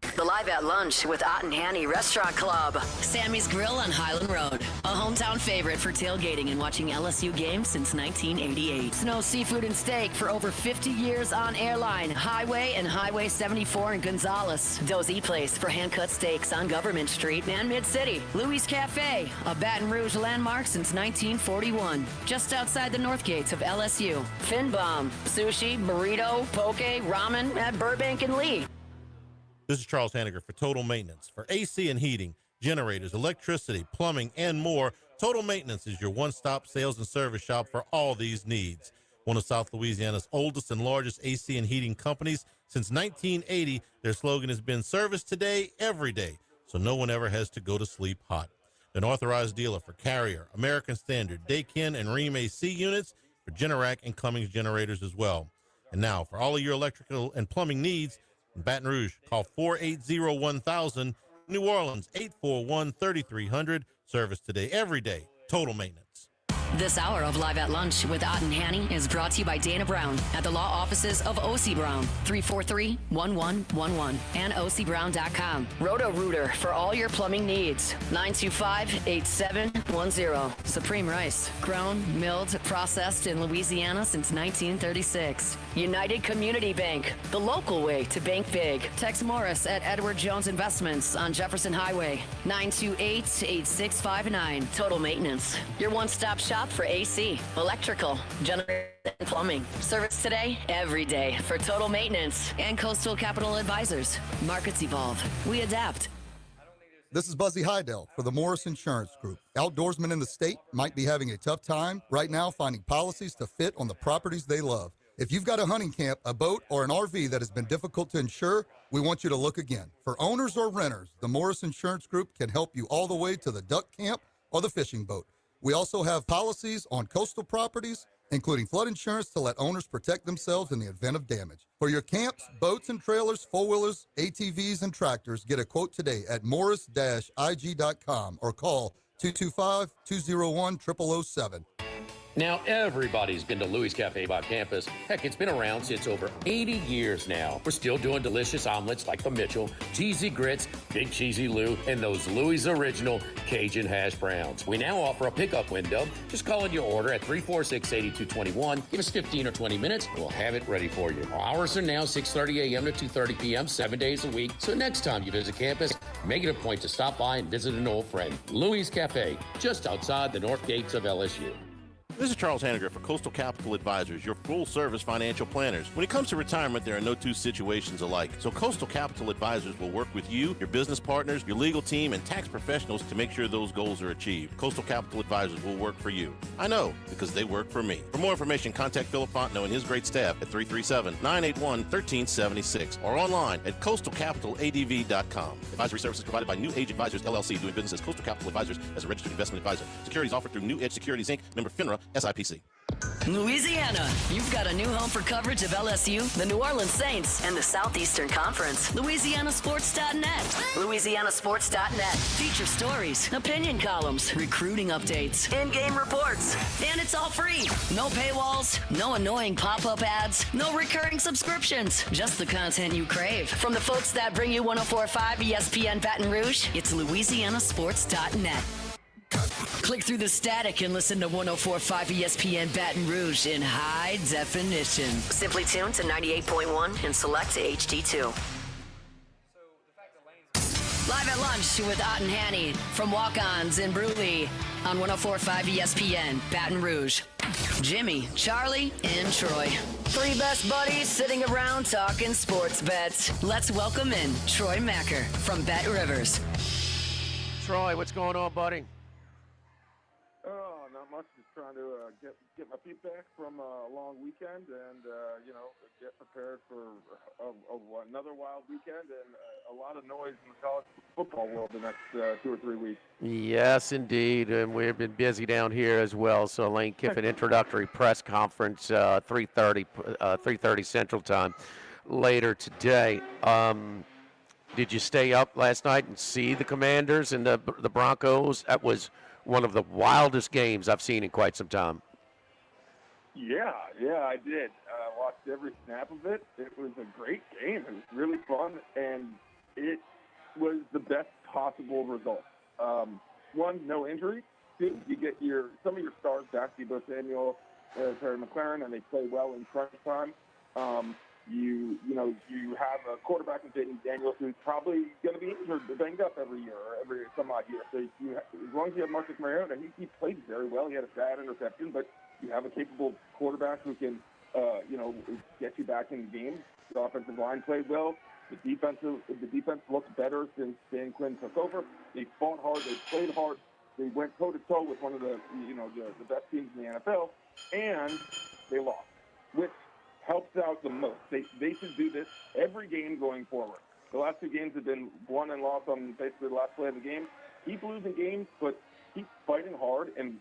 The Live at Lunch with Ott and Hanny Restaurant Club. Sammy's Grill on Highland Road. A hometown favorite for tailgating and watching LSU games since 1988. Snow Seafood and Steak for over 50 years on Airline, Highway, and Highway 74 in Gonzales. Dozy Place for hand-cut steaks on Government Street and Mid-City. Louis Cafe, a Baton Rouge landmark since 1941. Just outside the north gates of LSU. Finbom, sushi, burrito, poke, ramen at Burbank and Lee. This is Charles Hanniger for Total Maintenance. For AC and heating, generators, electricity, plumbing, and more, Total Maintenance is your one-stop sales and service shop for all these needs. One of South Louisiana's oldest and largest AC and heating companies. Since 1980, their slogan has been service today, every day, so no one ever has to go to sleep hot. An authorized dealer for Carrier, American Standard, Daikin, and Rheem AC units, for Generac and Cummings generators as well. And now, for all of your electrical and plumbing needs, in Baton Rouge, call 480-1000. New Orleans, 841-3300. Service today, every day. Total Maintenance. This hour of Live at Lunch with Ott and Hanny is brought to you by Dana Brown at the law offices of O.C. Brown, 343-1111, and ocbrown.com. Roto-Rooter for all your plumbing needs, 925-8710. Supreme Rice, grown, milled, processed in Louisiana since 1936. United Community Bank, the local way to bank big. Tex Morris at Edward Jones Investments on Jefferson Highway, 928-8659. Total Maintenance, your one-stop shop for AC, electrical, generator, and plumbing. Service today, every day for Total Maintenance. And Coastal Capital Advisors. Markets evolve. We adapt. This is Buzzy Hydell for the Morris Insurance Group. Outdoorsmen in the state might be having a tough time right now finding policies to fit on the properties they love. If you've got a hunting camp, a boat, or an RV that has been difficult to insure, we want you to look again. For owners or renters, the Morris Insurance Group can help you all the way to the duck camp or the fishing boat. We also have policies on coastal properties, including flood insurance to let owners protect themselves in the event of damage. For your camps, boats and trailers, four-wheelers, ATVs, and tractors, get a quote today at morris-ig.com or call 225-201-0007. Now, everybody's been to Louis Cafe by campus. Heck, it's been around since over 80 years now. We're still doing delicious omelets like the Mitchell, cheesy grits, Big Cheesy Lou, and those Louis Original Cajun hash browns. We now offer a pickup window. Just call in your order at 346-8221. Give us 15 or 20 minutes, and we'll have it ready for you. Our hours are now 6:30 a.m. to 2:30 p.m., 7 days a week. So next time you visit campus, make it a point to stop by and visit an old friend. Louis Cafe, just outside the north gates of LSU. This is Charles Hanniger for Coastal Capital Advisors, your full-service financial planners. When it comes to retirement, there are no two situations alike. So Coastal Capital Advisors will work with you, your business partners, your legal team, and tax professionals to make sure those goals are achieved. Coastal Capital Advisors will work for you. I know, because they work for me. For more information, contact Philip Fontenot and his great staff at 337-981-1376 or online at coastalcapitaladv.com. Advisory services provided by New Age Advisors, LLC, doing business as Coastal Capital Advisors as a registered investment advisor. Securities offered through New Edge Securities, Inc., member FINRA, SIPC. Louisiana, you've got a new home for coverage of LSU, the New Orleans Saints, and the Southeastern Conference. LouisianaSports.net. LouisianaSports.net. Feature stories, opinion columns, recruiting updates, in-game reports. And it's all free. No paywalls, no annoying pop-up ads, no recurring subscriptions. Just the content you crave. From the folks that bring you 104.5 ESPN Baton Rouge, it's LouisianaSports.net. Click through the static and listen to 104.5 ESPN Baton Rouge in high definition. Simply tune to 98.1 and select HD2. Live at Lunch with Ott and Hanny from Walkons in Brusly on 104.5 ESPN Baton Rouge. Jimmy, Charlie, and Troy. Three best buddies sitting around talking sports bets. Let's welcome in Troy Macker from Bet Rivers. Troy, what's going on, buddy? Oh, not much. Just trying to get my feet back from a long weekend and, get prepared for another wild weekend and a lot of noise in the college football world the next 2 or 3 weeks. Yes, indeed, and we've been busy down here as well. So Lane Kiffin introductory press conference, 3:30 Central Time later today. Did you stay up last night and see the Commanders and the Broncos? That was one of the wildest games I've seen in quite some time. Yeah, I did. Watched every snap of it. It was a great game. It was really fun, and was the best possible result. One, no injury. Two, you get some of your stars back, Debo Samuel, Terry McLaren, and they play well in crunch time. You have a quarterback in Jaden Daniels who's probably going to be injured or banged up every year or every some odd year. So as long as you have Marcus Mariota, he played very well. He had a bad interception, but you have a capable quarterback who can, get you back in the game. The offensive line played well. The defense looked better since Dan Quinn took over. They fought hard. They played hard. They went toe-to-toe with one of the best teams in the NFL, and they lost, which helps out the most. They should do this every game going forward. The last two games have been won and lost on basically the last play of the game. Keep losing games, but keep fighting hard and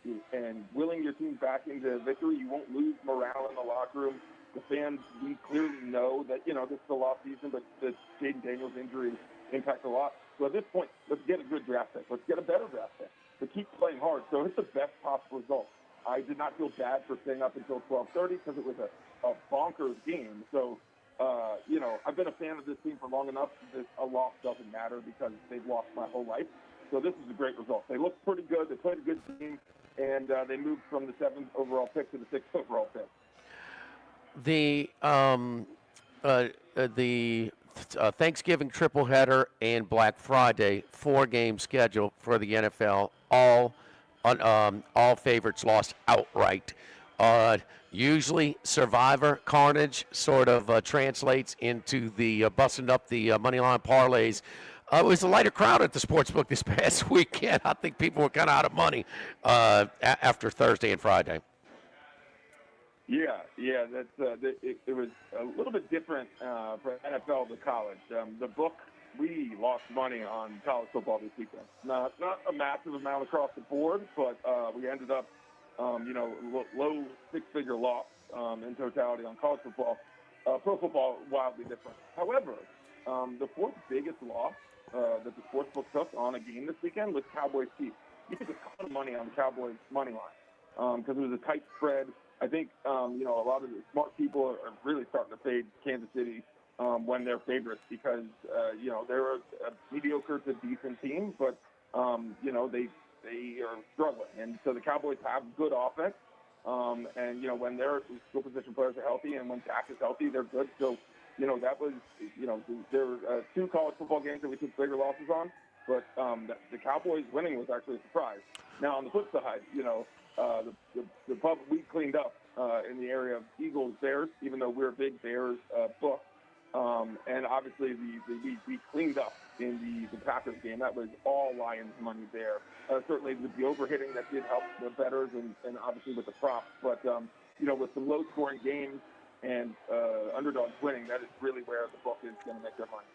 willing your team back into victory. You won't lose morale in the locker room. The fans, we clearly know that, this is a lost season, but the Jaden Daniels injury impacts a lot. So at this point, let's get a good draft pick. Let's get a better draft pick. But keep playing hard. So it's the best possible result. I did not feel bad for staying up until 12:30 because it was a bonkers game. So, I've been a fan of this team for long enough that a loss doesn't matter because they've lost my whole life. So this is a great result. They looked pretty good. They played a good team, and they moved from the 7th overall pick to the 6th overall pick. The Thanksgiving tripleheader and Black Friday 4-game schedule for the NFL. All favorites lost outright. Usually, Survivor Carnage sort of translates into the busting up the money line parlays. It was a lighter crowd at the sportsbook this past weekend. I think people were kind of out of money after Thursday and Friday. Yeah, it was a little bit different for NFL to college. The book, we lost money on college football this weekend. Not a massive amount across the board, but we ended up, low six-figure loss in totality on college football. Pro football, wildly different. However, the fourth biggest loss that the sportsbook took on a game this weekend was Cowboys-Chiefs. You took a ton of money on the Cowboys money line because it was a tight spread. I think, a lot of the smart people are really starting to fade Kansas City when they're favorites because, they're a mediocre to decent team, but, they are struggling. And so the Cowboys have good offense. When their skill position players are healthy and when Dak is healthy, they're good. So, that was, there were 2 college football games that we took bigger losses on, but the Cowboys winning was actually a surprise. Now, on the flip side, the pub we cleaned up in the area of Eagles Bears, even though we're a big Bears book, and obviously we cleaned up in the Packers game. That was all Lions money there. Certainly with the overhitting that did help the bettors and obviously with the props, but with some low scoring games and underdogs winning, that is really where the book is going to make their money.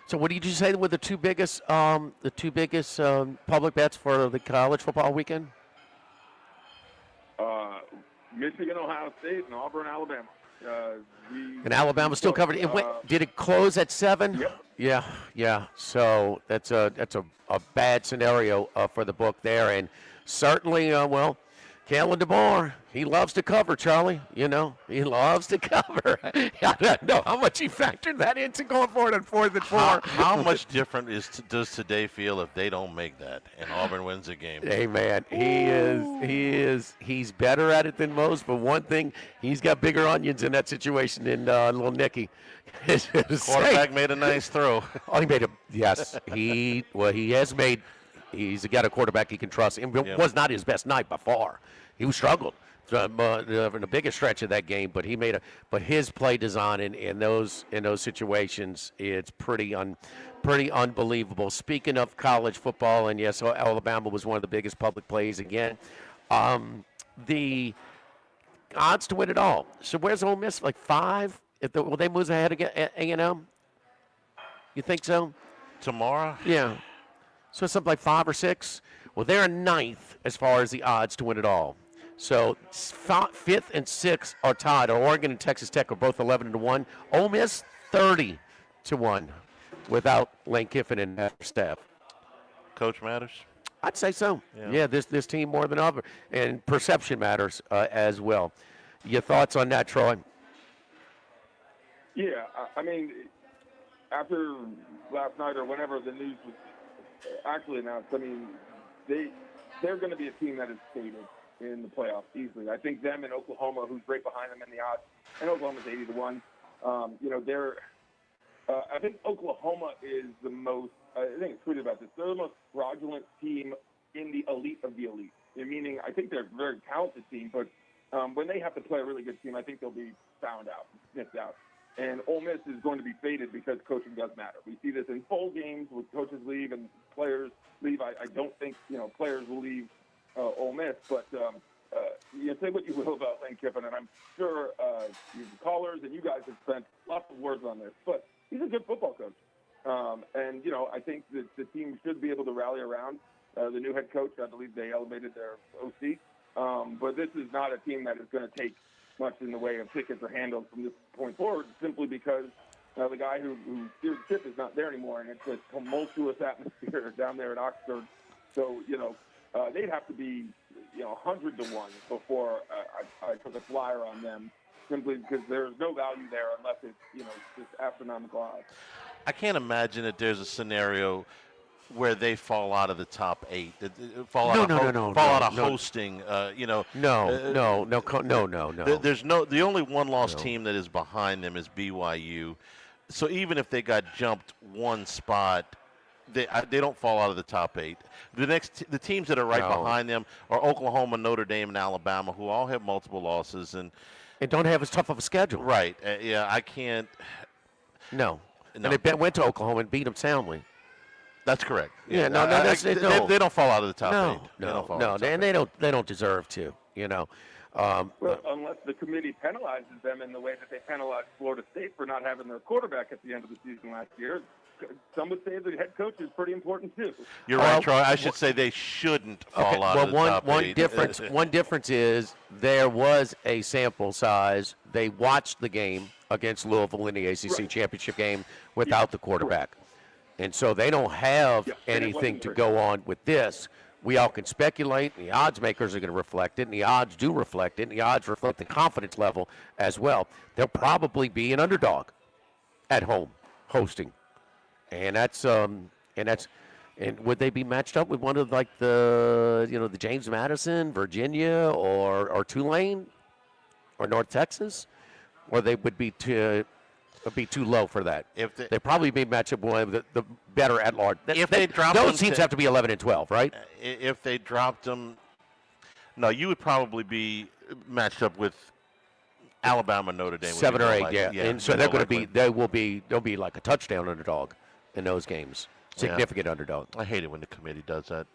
So what did you say were the two biggest public bets for the college football weekend? Michigan, Ohio State, and Auburn, Alabama. And Alabama still covered. Did it close at 7? Yep. Yeah. So that's a bad scenario for the book there, and certainly, Kalen DeBoer, he loves to cover, Charlie. He loves to cover. I don't know how much he factored that into going forward on 4th and 4. How much different does today feel if they don't make that and Auburn wins the game? Hey, man, he's better at it than most, but one thing, he's got bigger onions in that situation than little Nicky. Quarterback made a nice throw. Oh, he made a, yes. He's got a quarterback he can trust. It was not his best night by far. He struggled in the biggest stretch of that game, but but his play design in those situations, it's pretty unbelievable. Speaking of college football, and yes, Alabama was one of the biggest public plays again. The odds to win it all. So where's Ole Miss? Like 5? Will they move ahead again? A&M? You think so? Tomorrow? Yeah. So something like 5 or 6. Well, they're 9th as far as the odds to win it all. So 5th and 6th are tied. Oregon and Texas Tech are both 11-1. Ole Miss 30-1 without Lane Kiffin and their staff. Coach matters. I'd say so. Yeah, this team more than ever, and perception matters as well. Your thoughts on that, Troy? Yeah, I mean, after last night or whenever the news was actually announced, I mean, they're going to be a team that is faded in the playoffs easily. I think them and Oklahoma, who's right behind them in the odds, and Oklahoma's 80-1. I think Oklahoma is the most. I think it's tweeted about this. They're the most fraudulent team in the elite of the elite. Meaning, I think they're a very talented team, but when they have to play a really good team, I think they'll be found out, sniffed out. And Ole Miss is going to be faded because coaching does matter. We see this in bowl games with coaches leave and players leave. I don't think players will leave Ole Miss, but say what you will about Lane Kiffin, and I'm sure you callers and you guys have spent lots of words on this, but he's a good football coach. And I think that the team should be able to rally around the new head coach. I believe they elevated their OC. But this is not a team that is going to take much in the way of tickets or handles from this point forward, simply because the guy who steered the ship is not there anymore, and it's a tumultuous atmosphere down there at Oxford. So, they'd have to be, 100 to 1 before I took a flyer on them, simply because there's no value there unless it's, just astronomical odds. I can't imagine that there's a scenario where they fall out of the top 8, fall out of hosting. No. There's the only one-loss team that is behind them is BYU. So even if they got jumped one spot, they don't fall out of the top 8. The teams that are right behind them are Oklahoma, Notre Dame, and Alabama, who all have multiple losses and don't have as tough of a schedule. Right. I can't. No. And they went to Oklahoma and beat them soundly. That's correct. Yeah, they don't fall out of the top 8. No, and they don't deserve to. Well, unless the committee penalizes them in the way that they penalized Florida State for not having their quarterback at the end of the season last year. Some would say the head coach is pretty important too. You're right, Troy. I should say they shouldn't fall out of the top 8. One difference is there was a sample size. They watched the game against Louisville in the ACC championship game without the quarterback. And so they don't have anything to go on with this. We all can speculate, and the odds makers are going to reflect it, and the odds do reflect it, and the odds reflect the confidence level as well. They'll probably be an underdog at home hosting. And and would they be matched up with one of the James Madison, Virginia, or Tulane, or North Texas, or they would be too low for that? They'd probably be matched up with one of the better at large. Those teams have to be 11 and 12, right? If they dropped them, no, you would probably be matched up with Alabama, Notre Dame. 7 or 8, yeah. And so they'll be like a touchdown underdog in those games. Significant underdog. I hate it when the committee does that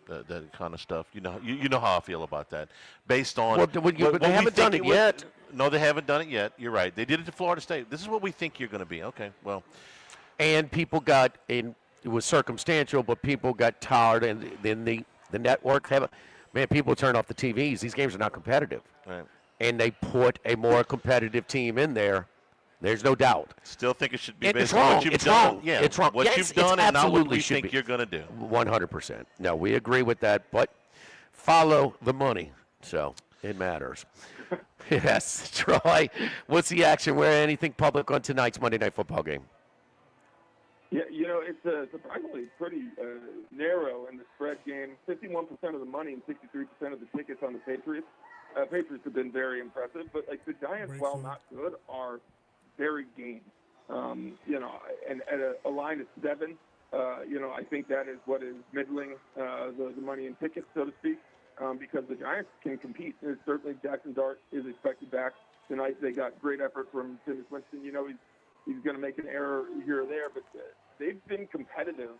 kind of stuff. You know how I feel about that. Based on but they haven't done it yet. No, they haven't done it yet. You're right. They did it to Florida State. This is what we think you're going to be. Okay, well. And people got in. It was circumstantial, but people got tired, and then the network people turn off the TVs. These games are not competitive, right? And they put a more competitive team in there. There's no doubt. Still think it should be based on what you've done. Wrong. Yeah, it's wrong. What you've done and not what we think you're going to do. 100%. No, we agree with that, but follow the money. So it matters. Yes, Troy. What's the action? Where anything public on tonight's Monday Night Football game? Yeah, it's surprisingly pretty narrow in the spread game. 51% of the money and 63% of the tickets on the Patriots. Patriots have been very impressive, but the Giants, while not good, are very game. And at a line of 7, I think that is what is middling the money in tickets, so to speak, because the Giants can compete. And certainly Jackson Dart is expected back tonight. They got great effort from Jameis Winston. He's going to make an error here or there, but they've been competitive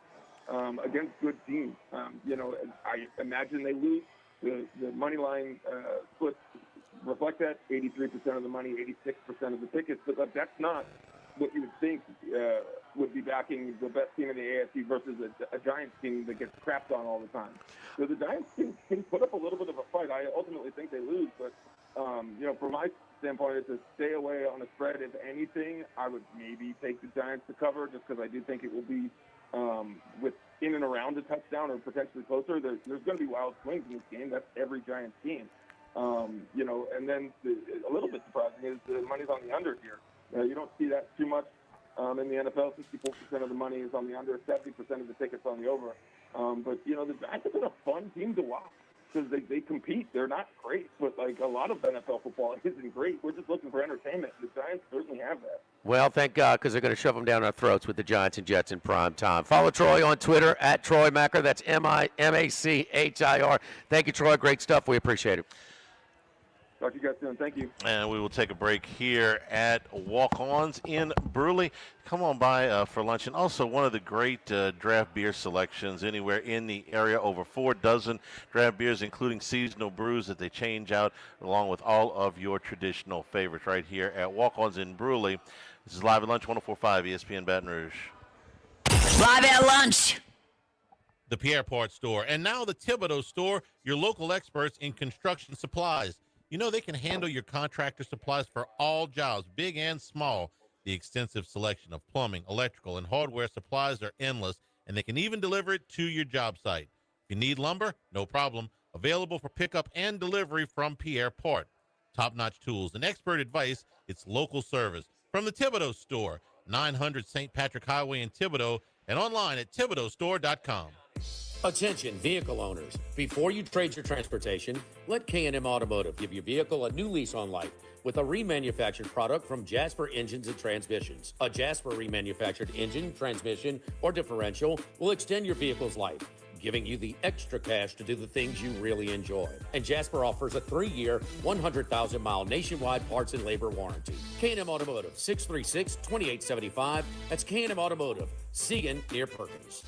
against good teams. I imagine they lose. The money line splits reflect that. 83% of the money, 86% of the tickets. But that's not what you would think would be backing the best team in the AFC versus a Giants team that gets crapped on all the time. So the Giants can put up a little bit of a fight. I ultimately think they lose, but from my standpoint, it's a stay away on the spread. If anything, I would maybe take the Giants to cover just because I do think it will be with in and around a touchdown or potentially closer. There's going to be wild swings in this game. That's every Giants team. And then a little bit surprising is the money's on the under here. You don't see that too much In the NFL, 64% of the money is on the under, 70% of the tickets on the over. But, the Giants have been a fun team to watch because they compete. They're not great, but, a lot of NFL football isn't great. We're just looking for entertainment. The Giants certainly have that. Well, thank God, because they're going to shove them down our throats with the Giants and Jets in prime time. Follow Troy on Twitter at Troy Macker. That's MIMACHIR. Thank you, Troy. Great stuff. We appreciate it. Talk to you guys soon. Thank you. And we will take a break here at Walk-Ons in Brusly. Come on by for lunch. And also one of the great draft beer selections anywhere in the area. Over 4 dozen draft beers, including seasonal brews that they change out, along with all of your traditional favorites right here at Walk-Ons in Brusly. This is Live at Lunch, 104.5 ESPN Baton Rouge. Live at lunch. The Pierre Part Store, and now the Thibodeau Store, your local experts in construction supplies. They can handle your contractor supplies for all jobs, big and small. The extensive selection of plumbing, electrical, and hardware supplies are endless, and they can even deliver it to your job site. If you need lumber, no problem. Available for pickup and delivery from Pierre Part. Top-notch tools and expert advice, it's local service. From the Thibodeau Store, 900 St. Patrick Highway in Thibodeau, and online at thibodeaustore.com. Attention vehicle owners. Before you trade your transportation, let K&M Automotive give your vehicle a new lease on life with a remanufactured product from Jasper Engines and Transmissions. A Jasper remanufactured engine, transmission, or differential will extend your vehicle's life, giving you the extra cash to do the things you really enjoy. And Jasper offers a 3-year, 100,000-mile nationwide parts and labor warranty. K&M Automotive, 636-2875. That's K&M Automotive, Segan near Perkins.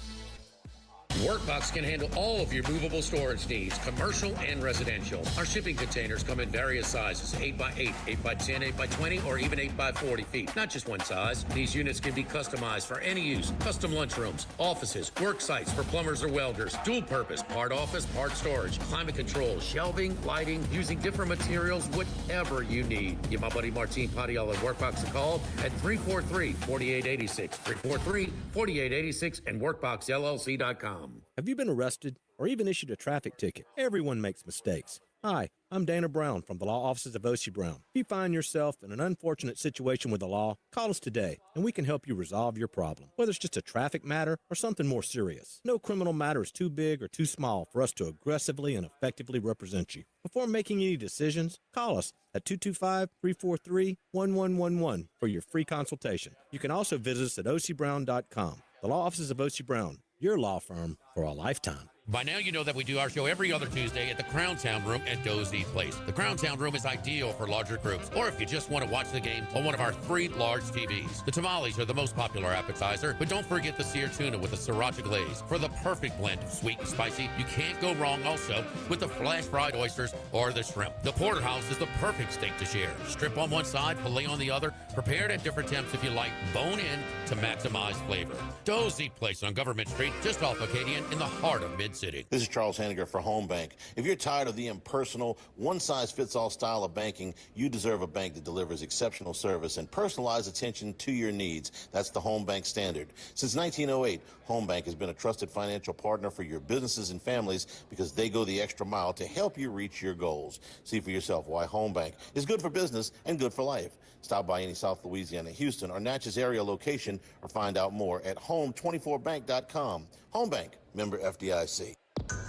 Workbox can handle all of your movable storage needs, commercial and residential. Our shipping containers come in various sizes, 8x8, 8x10, 8x20, or even 8x40 feet. Not just one size. These units can be customized for any use. Custom lunchrooms, offices, work sites for plumbers or welders, dual purpose, part office, part storage, climate control, shelving, lighting, using different materials, whatever you need. Give my buddy Martin Padial at Workbox a call at 343-4886, 343-4886, and workboxllc.com. Have you been arrested or even issued a traffic ticket? Everyone makes mistakes. Hi, I'm Dana Brown from the law offices of O.C. Brown. If you find yourself in an unfortunate situation with the law, call us today and we can help you resolve your problem, whether it's just a traffic matter or something more serious. No criminal matter is too big or too small for us to aggressively and effectively represent you. Before making any decisions, call us at 225-343-1111 for your free consultation. You can also visit us at ocbrown.com. The law offices of O.C. Brown, your law firm for a lifetime. By now, you know that we do our show every other Tuesday at the Crown Town Room at Dozy Place. The Crown Town Room is ideal for larger groups, or if you just want to watch the game on one of our 3 large TVs. The tamales are the most popular appetizer, but don't forget the seared tuna with the sriracha glaze for the perfect blend of sweet and spicy. You can't go wrong also with the flash-fried oysters or the shrimp. The porterhouse is the perfect steak to share. Strip on one side, filet on the other, prepared at different temps if you like, bone in to maximize flavor. Dozy Place on Government Street, just off Acadian in the heart of Mid-City. This is Charles Hanniger for Home Bank. If you're tired of the impersonal, one-size-fits-all style of banking, you deserve a bank that delivers exceptional service and personalized attention to your needs. That's the Home Bank standard. Since 1908, Home Bank has been a trusted financial partner for your businesses and families because they go the extra mile to help you reach your goals. See for yourself why Home Bank is good for business and good for life. Stop by any South Louisiana, Houston, or Natchez area location or find out more at home24bank.com. Home Bank, member FDIC.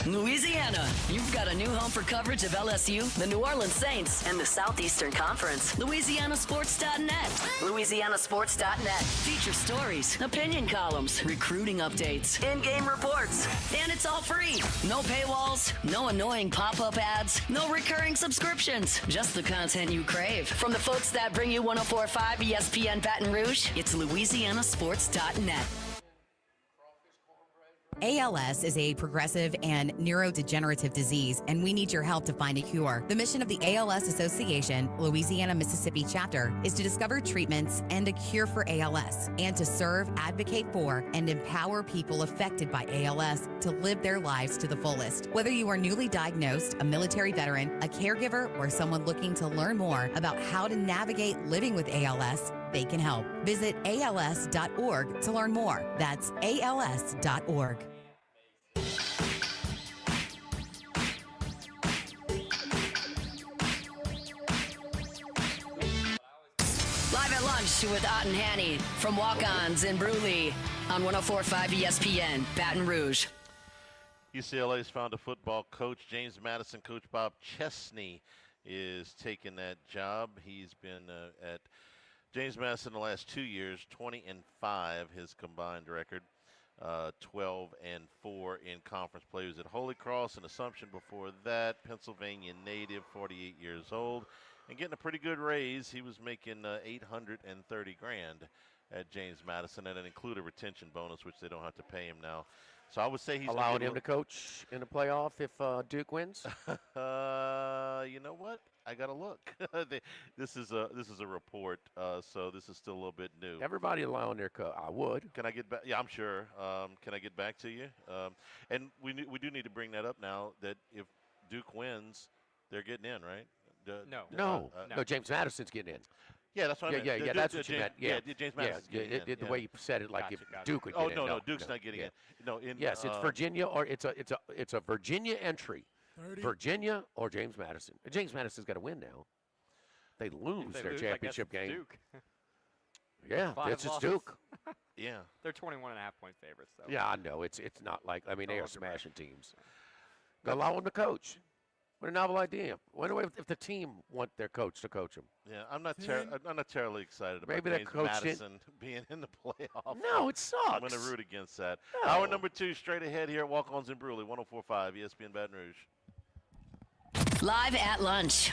Louisiana, you've got a new home for coverage of LSU, the New Orleans Saints, and the Southeastern Conference. LouisianaSports.net. LouisianaSports.net. Feature stories, opinion columns, recruiting updates, in-game reports. And it's all free. No paywalls, no annoying pop-up ads, no recurring subscriptions. Just the content you crave. From the folks that bring you 104.5 ESPN Baton Rouge, it's LouisianaSports.net. ALS is a progressive and neurodegenerative disease, and we need your help to find a cure. The mission of the ALS Association, Louisiana, Mississippi chapter, is to discover treatments and a cure for ALS, and to serve, advocate for, and empower people affected by ALS to live their lives to the fullest. Whether you are newly diagnosed, a military veteran, a caregiver, or someone looking to learn more about how to navigate living with ALS, they can help. Visit ALS.org to learn more. That's ALS.org. Live at lunch, Lunch with Ott and Hanny from Walkons in Brusly on 104.5 ESPN, Baton Rouge. UCLA's found a football coach, James Madison. Coach Bob Chesney is taking that job. He's been at James Madison the last 2 years, 20-5 his combined record, 12-4 in conference play. He was at Holy Cross and Assumption before that, Pennsylvania native, 48 years old, and getting a pretty good raise. He was making $830,000 at James Madison, and it included a retention bonus, which they don't have to pay him now. So I would say he's allowing him to coach in the playoff if Duke wins. You know what? I gotta look. This is a report, so this is still a little bit new. Everybody allowing their coach. I would. Can I get back? Yeah, I'm sure. Can I get back to you? And we do need to bring that up now that if Duke wins, they're getting in, right? No. James Madison's getting in. Yeah, that's what I meant. Yeah, that's what you meant. Yeah, James Madison's getting in. The way you said it, like if Duke would get in. No, Duke's not getting in. No, yes, it's Virginia, or it's a Virginia entry. 30. Virginia or James Madison. James Madison's got to win now. They lose their championship game. Duke. Yeah, it's Duke. Yeah, they're 21.5-point favorites. So. Yeah, I know. It's not like they are smashing teams. Allow them to coach. What a novel idea. Wonder if the team want their coach to coach them. Yeah, I'm not terribly excited about James Madison being in the playoffs. No, it sucks. I'm going to root against that. No. Hour number 2, straight ahead here at Walk-Ons in Brusly, 104.5 ESPN Baton Rouge. Live at lunch.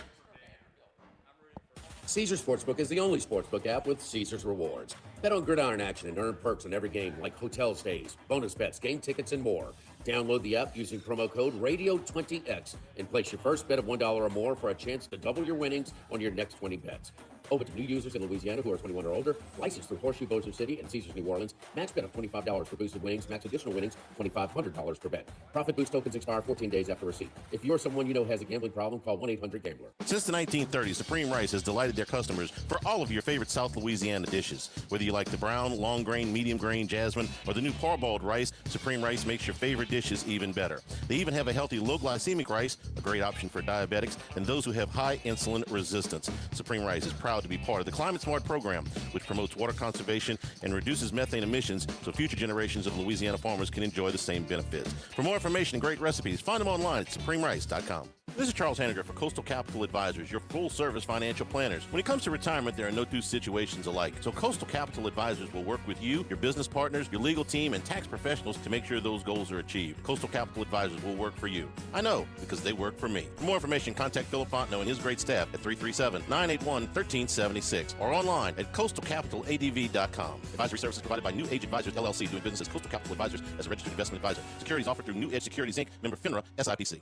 Caesars Sportsbook is the only sportsbook app with Caesars Rewards. Bet on gridiron action and earn perks in every game like hotel stays, bonus bets, game tickets, and more. Download the app using promo code RADIO20X and place your first bet of $1 or more for a chance to double your winnings on your next 20 bets. Open to new users in Louisiana who are 21 or older. Licensed through Horseshoe Bossier City and Caesars New Orleans. Max bet of $25 for boosted winnings. Max additional winnings, $2,500 per bet. Profit boost tokens expire 14 days after receipt. If you're someone you know has a gambling problem, call 1-800-GAMBLER. Since the 1930s, Supreme Rice has delighted their customers for all of your favorite South Louisiana dishes. Whether you like the brown, long grain, medium grain, jasmine, or the new parboiled rice, Supreme Rice makes your favorite dishes even better. They even have a healthy low glycemic rice, a great option for diabetics and those who have high insulin resistance. Supreme Rice is proud to be part of the Climate Smart program, which promotes water conservation and reduces methane emissions so future generations of Louisiana farmers can enjoy the same benefits. For more information and great recipes, find them online at supremerice.com. This is Charles Haniger for Coastal Capital Advisors, your full-service financial planners. When it comes to retirement, there are no two situations alike. So Coastal Capital Advisors will work with you, your business partners, your legal team, and tax professionals to make sure those goals are achieved. Coastal Capital Advisors will work for you. I know, because they work for me. For more information, contact Philip Fontenot and his great staff at 337-981-1376 or online at coastalcapitaladv.com. Advisory services provided by New Age Advisors, LLC, doing business as Coastal Capital Advisors as a registered investment advisor. Securities offered through New Edge Securities, Inc., member FINRA, SIPC.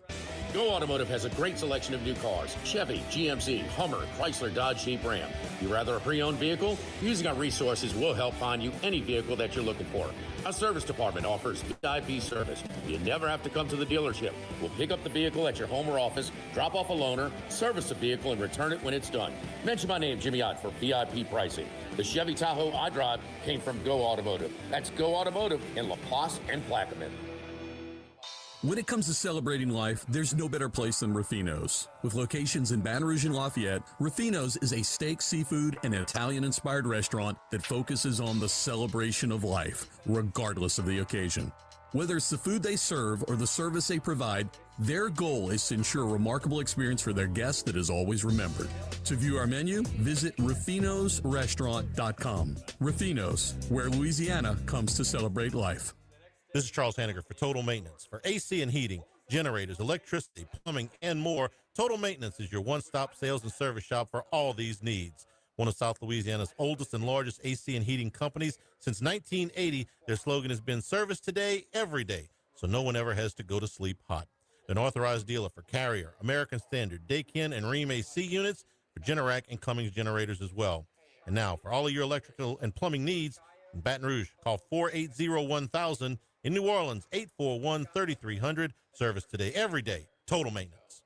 Go Automotive has a great selection of new cars. Chevy, GMC, Hummer, Chrysler, Dodge, Jeep, Ram. You rather a pre-owned vehicle? Using our resources will help find you any vehicle that you're looking for. Our service department offers VIP service. You never have to come to the dealership. We'll pick up the vehicle at your home or office, drop off a loaner, service the vehicle, and return it when it's done. Mention my name, Jimmy Ott, for VIP pricing. The Chevy Tahoe I drive came from Go Automotive. That's Go Automotive in LaPlace and Plaquemine. When it comes to celebrating life, there's no better place than Ruffino's. With locations in Baton Rouge and Lafayette, Ruffino's is a steak, seafood, and Italian-inspired restaurant that focuses on the celebration of life, regardless of the occasion. Whether it's the food they serve or the service they provide, their goal is to ensure a remarkable experience for their guests that is always remembered. To view our menu, visit ruffinosrestaurant.com. Ruffino's, where Louisiana comes to celebrate life. This is Charles Haniger for Total Maintenance. For AC and heating, generators, electricity, plumbing, and more, Total Maintenance is your one-stop sales and service shop for all these needs. One of South Louisiana's oldest and largest AC and heating companies. Since 1980, their slogan has been service today, every day, so no one ever has to go to sleep hot. An authorized dealer for Carrier, American Standard, Daikin, and Rheem AC units, for Generac and Cummins generators as well. And now, for all of your electrical and plumbing needs, in Baton Rouge, call 480-1000. In New Orleans, 841-3300. Service today, every day. Total Maintenance.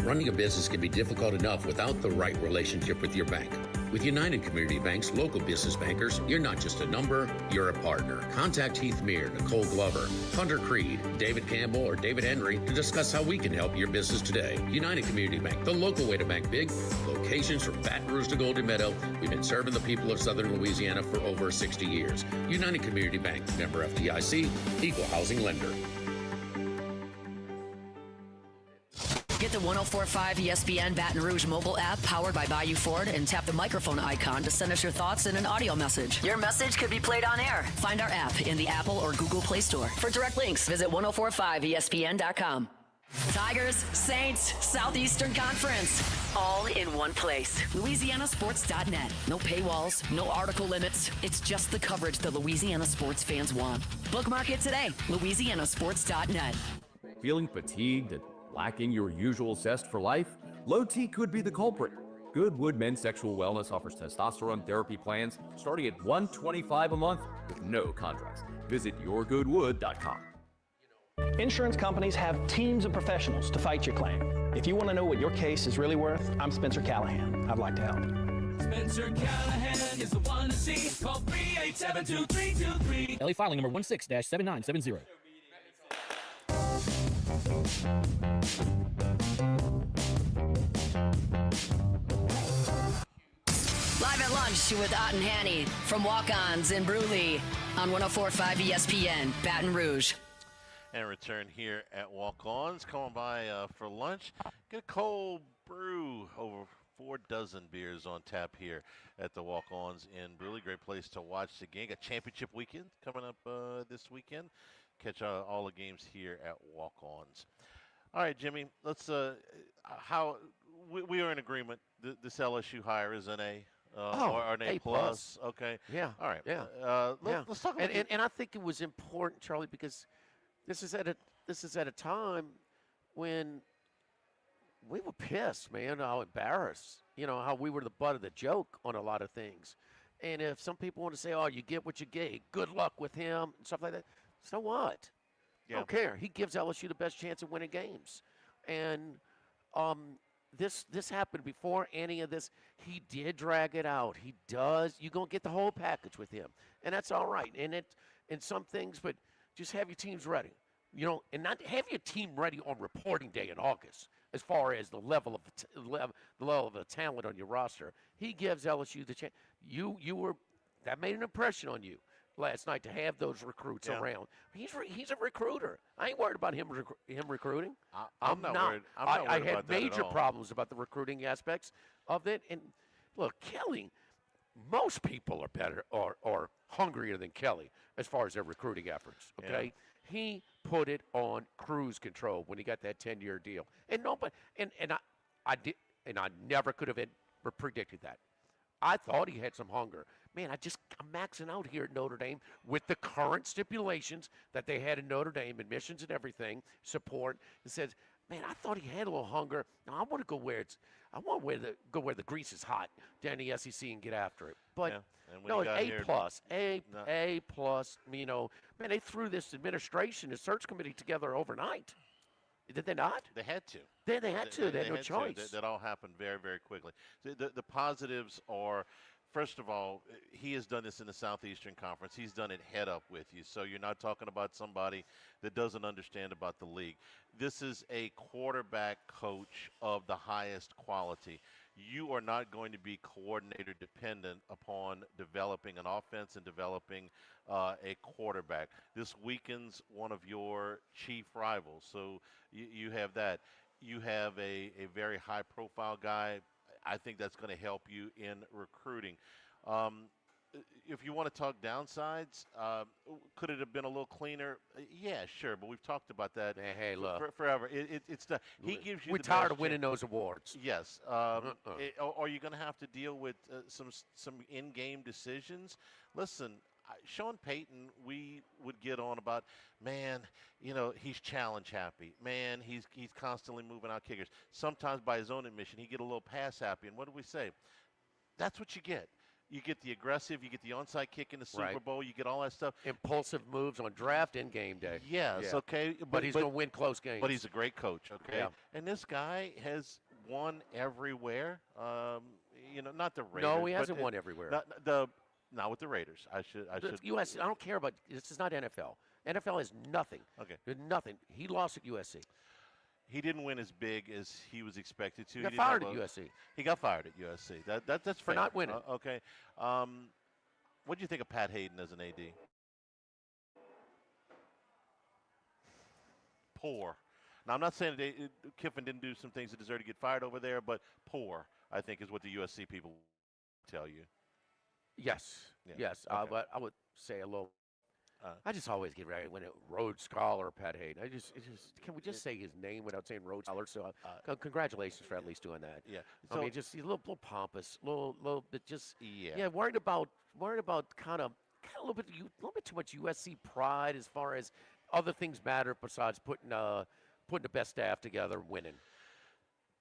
Running a business can be difficult enough without the right relationship with your bank. With United Community Bank's local business bankers, you're not just a number, you're a partner. Contact Heath Meir, Nicole Glover, Hunter Creed, David Campbell, or David Henry to discuss how we can help your business today. United Community Bank, the local way to bank big. Locations from Baton Rouge to Golden Meadow. We've been serving the people of Southern Louisiana for over 60 years. United Community Bank, member FDIC, equal housing lender. Get the 104.5 ESPN Baton Rouge mobile app powered by Bayou Ford and tap the microphone icon to send us your thoughts in an audio message. Your message could be played on air. Find our app in the Apple or Google Play Store. For direct links, visit 1045ESPN.com. Tigers, Saints, Southeastern Conference, all in one place. LouisianaSports.net. No paywalls, no article limits. It's just the coverage the Louisiana sports fans want. Bookmark it today. LouisianaSports.net. Feeling fatigued and lacking your usual zest for life? Low T could be the culprit. Goodwood Men's Sexual Wellness offers testosterone therapy plans starting at $125 a month with no contracts. Visit yourgoodwood.com. Insurance companies have teams of professionals to fight your claim. If you want to know what your case is really worth, I'm Spencer Callahan. I'd like to help. Spencer Callahan is the one to see. Call 387-2323. LA filing number 16-7970. Live at lunch with Ott and Hanny from Walkons in Brusly on 104.5 ESPN, Baton Rouge. And return here at Walk-Ons. Come on by for lunch. Get a cold brew. Over 4 dozen beers on tap here at the Walk-Ons in Brusly. Great place to watch the game. Got championship weekend coming up this weekend. Catch all the games here at Walk-Ons. All right, Jimmy. Let's. We are in agreement. This LSU hire is an A. Or an A plus. Okay. Yeah. All right. Yeah. Let's talk about and I think it was important, Charlie, because this is at a time when we were pissed, man, how embarrassed, how we were the butt of the joke on a lot of things. And if some people want to say, oh, you get what you get, good luck with him and stuff like that, so what? Yeah. I don't care. He gives LSU the best chance of winning games. And this happened before any of this. He did drag it out. He does. You're going to get the whole package with him. And that's all right. And some things, but just have your teams ready, and not have your team ready on reporting day in August as far as the level of the talent on your roster. He gives LSU the chance. That made an impression on you last night to have those recruits around. He's a recruiter. I ain't worried about him recruiting. I'm not worried. I had about that major at all. problems about the recruiting aspects of it. And look, Kelly, most people are better or hungrier than Kelly as far as their recruiting efforts. Okay, he put it on cruise control when he got that 10-year deal, and nobody I never could have predicted that. I thought he had some hunger. Man, I'm maxing out here at Notre Dame with the current stipulations that they had in Notre Dame, admissions and everything, support. It says, man, I thought he had a little hunger. Now I want to go where the grease is hot down in the SEC and get after it. But no, it's A plus. Man, they threw this administration and search committee together overnight. Did they not? They had to. They had to. They had no choice. That all happened very, very quickly. The positives are, first of all, he has done this in the Southeastern Conference. He's done it head up with you. So you're not talking about somebody that doesn't understand about the league. This is a quarterback coach of the highest quality. You are not going to be coordinator dependent upon developing an offense and developing a quarterback. This weakens one of your chief rivals. So you have that. You have a very high-profile guy. I think that's going to help you in recruiting. If you want to talk downsides, could it have been a little cleaner? Yeah, sure, but we've talked about that forever. It's the he gives you. We're the tired best of winning chance. those awards. Yes. Are you going to have to deal with some in-game decisions? Listen, Sean Payton, we would get on about, man, he's challenge happy. Man, he's constantly moving out kickers. Sometimes by his own admission, he get a little pass happy. And what do we say? That's what you get. You get the aggressive, you get the onside kick in the Super Bowl, you get all that stuff. Impulsive moves on draft and game day. Yes, okay. But he's going to win close games. But he's a great coach, okay? Yeah. And this guy has won everywhere. not the Raiders. No, he hasn't but won everywhere. Not with the Raiders. I should. USC. I don't care about this. Is not NFL. NFL is nothing. Okay. Nothing. He lost at USC. He didn't win as big as he was expected to. He got fired at USC. He got fired at USC. That's fair. For not winning. Okay. What do you think of Pat Hayden as an AD? Poor. Now, I'm not saying that Kiffin didn't do some things that deserve to get fired over there, but poor, I think, is what the USC people tell you. Yes. Yeah. Yes. Okay. But I would say a little. I just always get ready when it Rhodes Scholar Pat Hayden. Can we just say his name without saying Rhodes Scholar? So congratulations for at least doing that. Yeah. I mean, just a little pompous, little bit just. Yeah. Worried about kind of a little bit too much USC pride as far as other things matter besides putting the best staff together, and winning.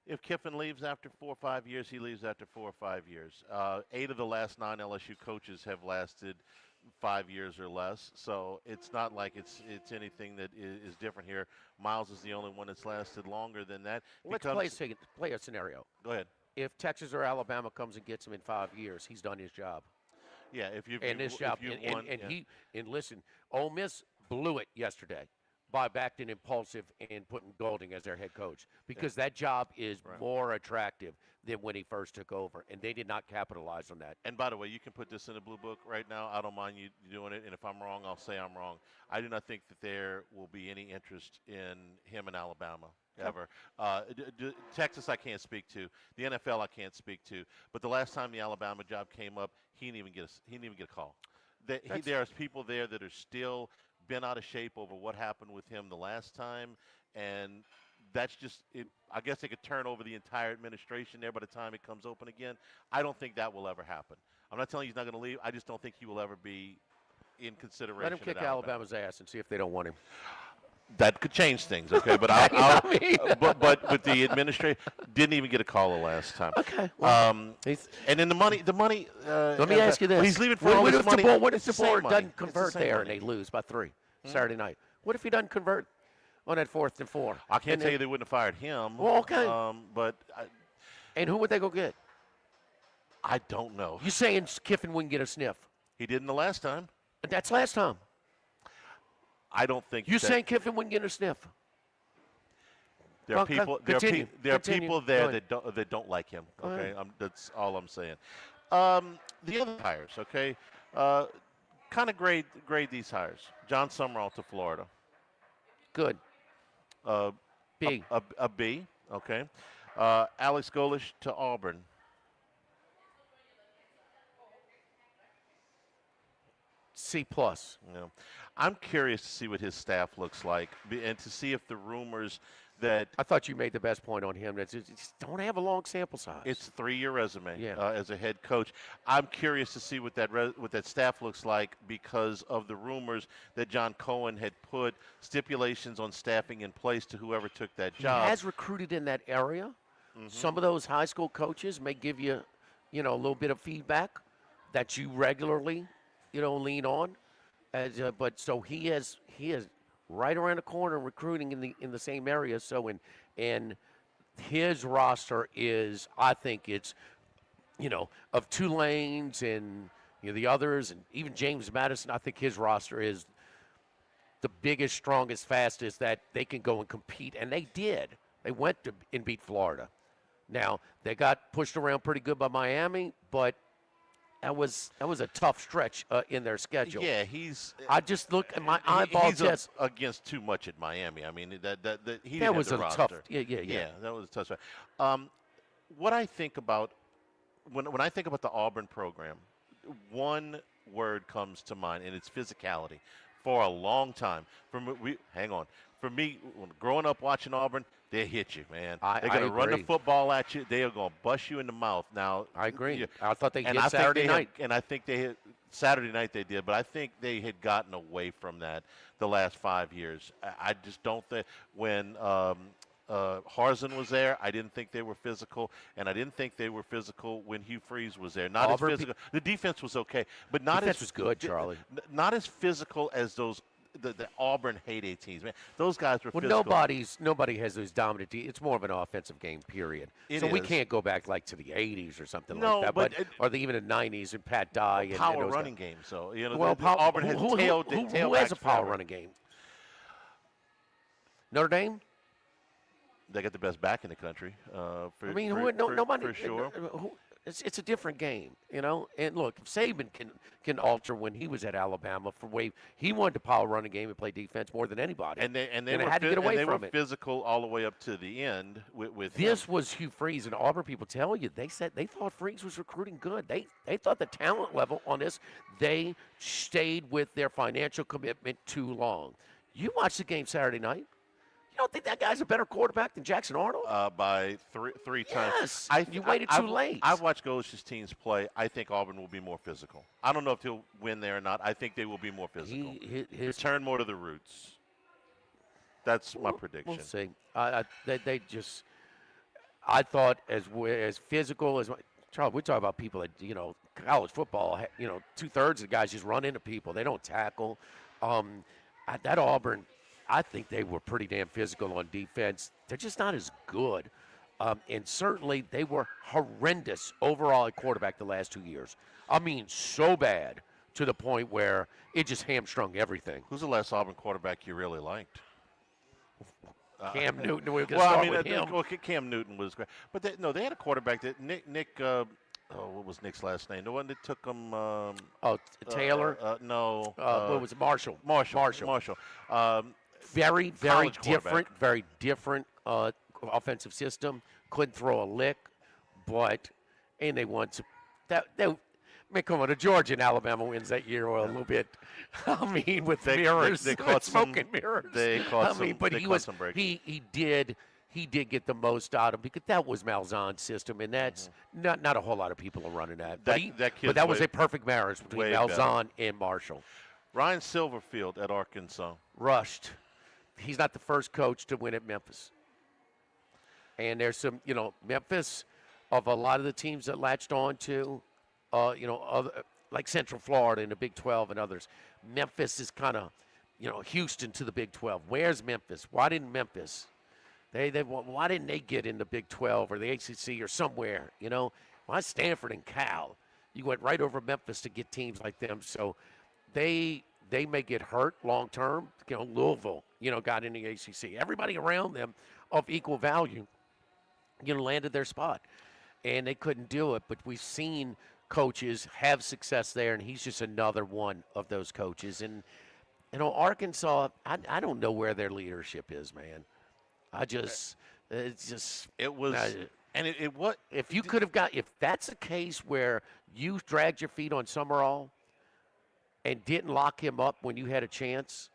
If Kiffin leaves after 4 or 5 years, he leaves after 4 or 5 years. 8 of the last 9 LSU coaches have lasted 5 years or less, so it's not like it's anything that is different here. Miles is the only one that's lasted longer than that. Let's play a scenario. Go ahead. If Texas or Alabama comes and gets him in 5 years, he's done his job. Yeah, if you listen, Ole Miss blew it yesterday by acting impulsive and putting Golding as their head coach because that job is more attractive than when he first took over, and they did not capitalize on that. And by the way, you can put this in the blue book right now. I don't mind you doing it, and if I'm wrong, I'll say I'm wrong. I do not think that there will be any interest in him in Alabama ever. Texas, I can't speak to. The NFL, I can't speak to. But the last time the Alabama job came up, he didn't even get a call. There's people there that are still been out of shape over what happened with him the last time, and that's just it. I guess they could turn over the entire administration there by the time it comes open again. I don't think that will ever happen. I'm not telling you he's not going to leave. I just don't think he will ever be in consideration. Let him kick Alabama's ass and see if they don't want him. That could change things, okay? But but with the administration, didn't even get a call the last time. Okay. Well, and then the money. Let me ask you this: he's leaving for all this money. What if the board doesn't convert there and they lose by 3 Saturday night? What if he doesn't convert on that 4th and 4? I can't tell you they wouldn't have fired him. Well, okay. And who would they go get? I don't know. You saying Kiffin wouldn't get a sniff? He didn't the last time. That's last time. I don't think you saying Kiffin wouldn't get a sniff. There are people. There are people there that don't like him. Okay, that's all I'm saying. The other hires, okay, kind of grade these hires. John Summerall to Florida. Good. B. A B. Okay. Alex Golish to Auburn. C+. Yeah. I'm curious to see what his staff looks like and to see if the rumors that I thought you made the best point on him. That just don't have a long sample size. It's 3-year resume as a head coach. I'm curious to see what that staff looks like because of the rumors that John Cohen had put stipulations on staffing in place to whoever took that job. He has recruited in that area. Mm-hmm. Some of those high school coaches may give you, a little bit of feedback that you regularly, lean on. But so he is right around the corner recruiting in the same area. So and his roster is, I think it's, of Tulane's and the others and even James Madison. I think his roster is the biggest, strongest, fastest that they can go and compete. And they did. They went to and beat Florida. Now they got pushed around pretty good by Miami, but that was a tough stretch in their schedule. Yeah, I just look at my eyeball test against too much at Miami. I mean, he that didn't was have the a roster. tough. Yeah. That was a tough stretch. What I think about when I think about the Auburn program, one word comes to mind, and it's physicality. For a long time, for me, growing up watching Auburn, they hit you, man. They're going to run the football at you. They are going to bust you in the mouth. Now, I agree. I thought they hit Saturday night. And I think they hit Saturday night. They did, but I think they had gotten away from that the last 5 years. I just don't think when Harzan was there, I didn't think they were physical, and I didn't think they were physical when Hugh Freeze was there. Not Auburn, as physical. The defense was okay, but not defense as was good, Charlie. Not as physical as those the Auburn heyday teams, man. Those guys were Well, physical. nobody has those dominant. It's more of an offensive game, period. It so we is. can't go back like to the '80s or something No, like that, but or even the '90s and Pat Dye and power those running guys. game. So you know, Well, Auburn has who tailbacks has a power forever. running game? Notre Dame. They got the best back in the country. For, I mean, for, nobody. for sure. It's a different game, you know. And look, if Saban can alter when he was at Alabama for way he wanted to power run a game and play defense more than anybody. And they were had to get away and they from were it. physical all the way up to the end with This him. was Hugh Freeze, and Auburn people tell you they said they thought Freeze was recruiting good. They thought the talent level on this, they stayed with their financial commitment too long. You watched the game Saturday night. You don't think that guy's a better quarterback than Jackson Arnold? By three times. Yes, you waited too late. I've watched Golish's teams play. I think Auburn will be more physical. I don't know if he'll win there or not. I think they will be more physical. Return more to the roots. That's my prediction. We'll see. They just. I thought as physical as Charles. We talk about people that college football. 2/3 of the guys just run into people. They don't tackle. That Auburn. I think they were pretty damn physical on defense. They're just not as good. And certainly they were horrendous overall at quarterback the last 2 years. I mean, so bad to the point where it just hamstrung everything. Who's the last Auburn quarterback you really liked? Cam Newton. We can well, start I mean, with him. Cam Newton was great. But they had a quarterback that Nick what was Nick's last name? The one that took him. Taylor? No. What was it? Marshall. Marshall. Very college different, very different offensive system. Couldn't throw a lick, and they won. Come on, the Georgia and Alabama wins that year a little bit. I mean, with mirrors, they caught smoking mirrors. They caught some breaks. He did get the most out of him because that was Malzahn's system, and that's not a whole lot of people are running that. But that was a perfect marriage between Malzahn and Marshall. Ryan Silverfield at Arkansas. Rushed. He's not the first coach to win at Memphis. And there's some, Memphis, of a lot of the teams that latched on to, other, like Central Florida and the Big 12 and others. Memphis is kind of, Houston to the Big 12. Where's Memphis? Why didn't Memphis? Why didn't they get in the Big 12 or the ACC or somewhere? Why Stanford and Cal? You went right over Memphis to get teams like them. So they may get hurt long term. Louisville, got in the ACC. Everybody around them of equal value, landed their spot. And they couldn't do it. But we've seen coaches have success there, and he's just another one of those coaches. And, Arkansas, I don't know where their leadership is, man. If that's a case where you dragged your feet on Summerall and didn't lock him up when you had a chance.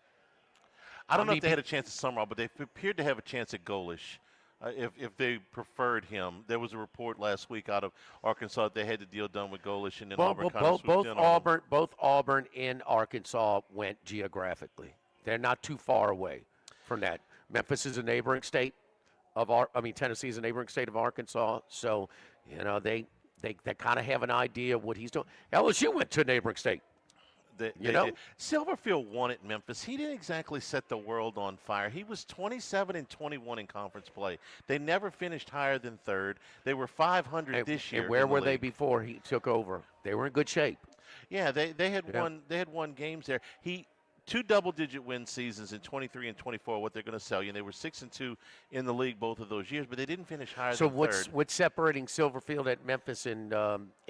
I don't know if they had a chance at Summerall, but they appeared to have a chance at Golish. If they preferred him, there was a report last week out of Arkansas that they had the deal done with Golish, and then Auburn kind of swooped in on them. Both Auburn and Arkansas went geographically. They're not too far away from that. Memphis is a neighboring state Tennessee is a neighboring state of Arkansas, so they kind of have an idea of what he's doing. LSU went to a neighboring state. Silverfield won at Memphis. He didn't exactly set the world on fire. He was 27-21 in conference play. They never finished higher than third. They were 500 this year. And where were they before he took over? They were in good shape. Yeah, they had won. They had won games there. Two double-digit win seasons in 23 and 24. What they're going to sell you. And they were 6-2 in the league both of those years, but they didn't finish higher than third. So what's separating Silverfield at Memphis and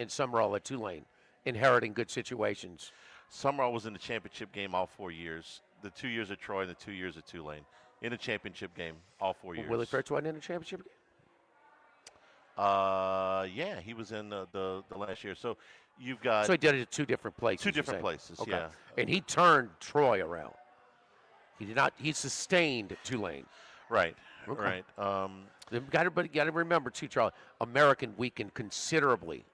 Summerall at Tulane? Inheriting good situations. Summerall was in the championship game all 4 years. The 2 years at Troy and the 2 years at Tulane. In the championship game all 4 years. Willie Fritz wasn't in the championship game? Yeah, he was in the last year. So you've got. So he did it at two different places. Two different places, okay. Yeah. And he turned Troy around. He did not. He sustained Tulane. Right. Okay. Right. Got to remember too, Charlie. American weakened considerably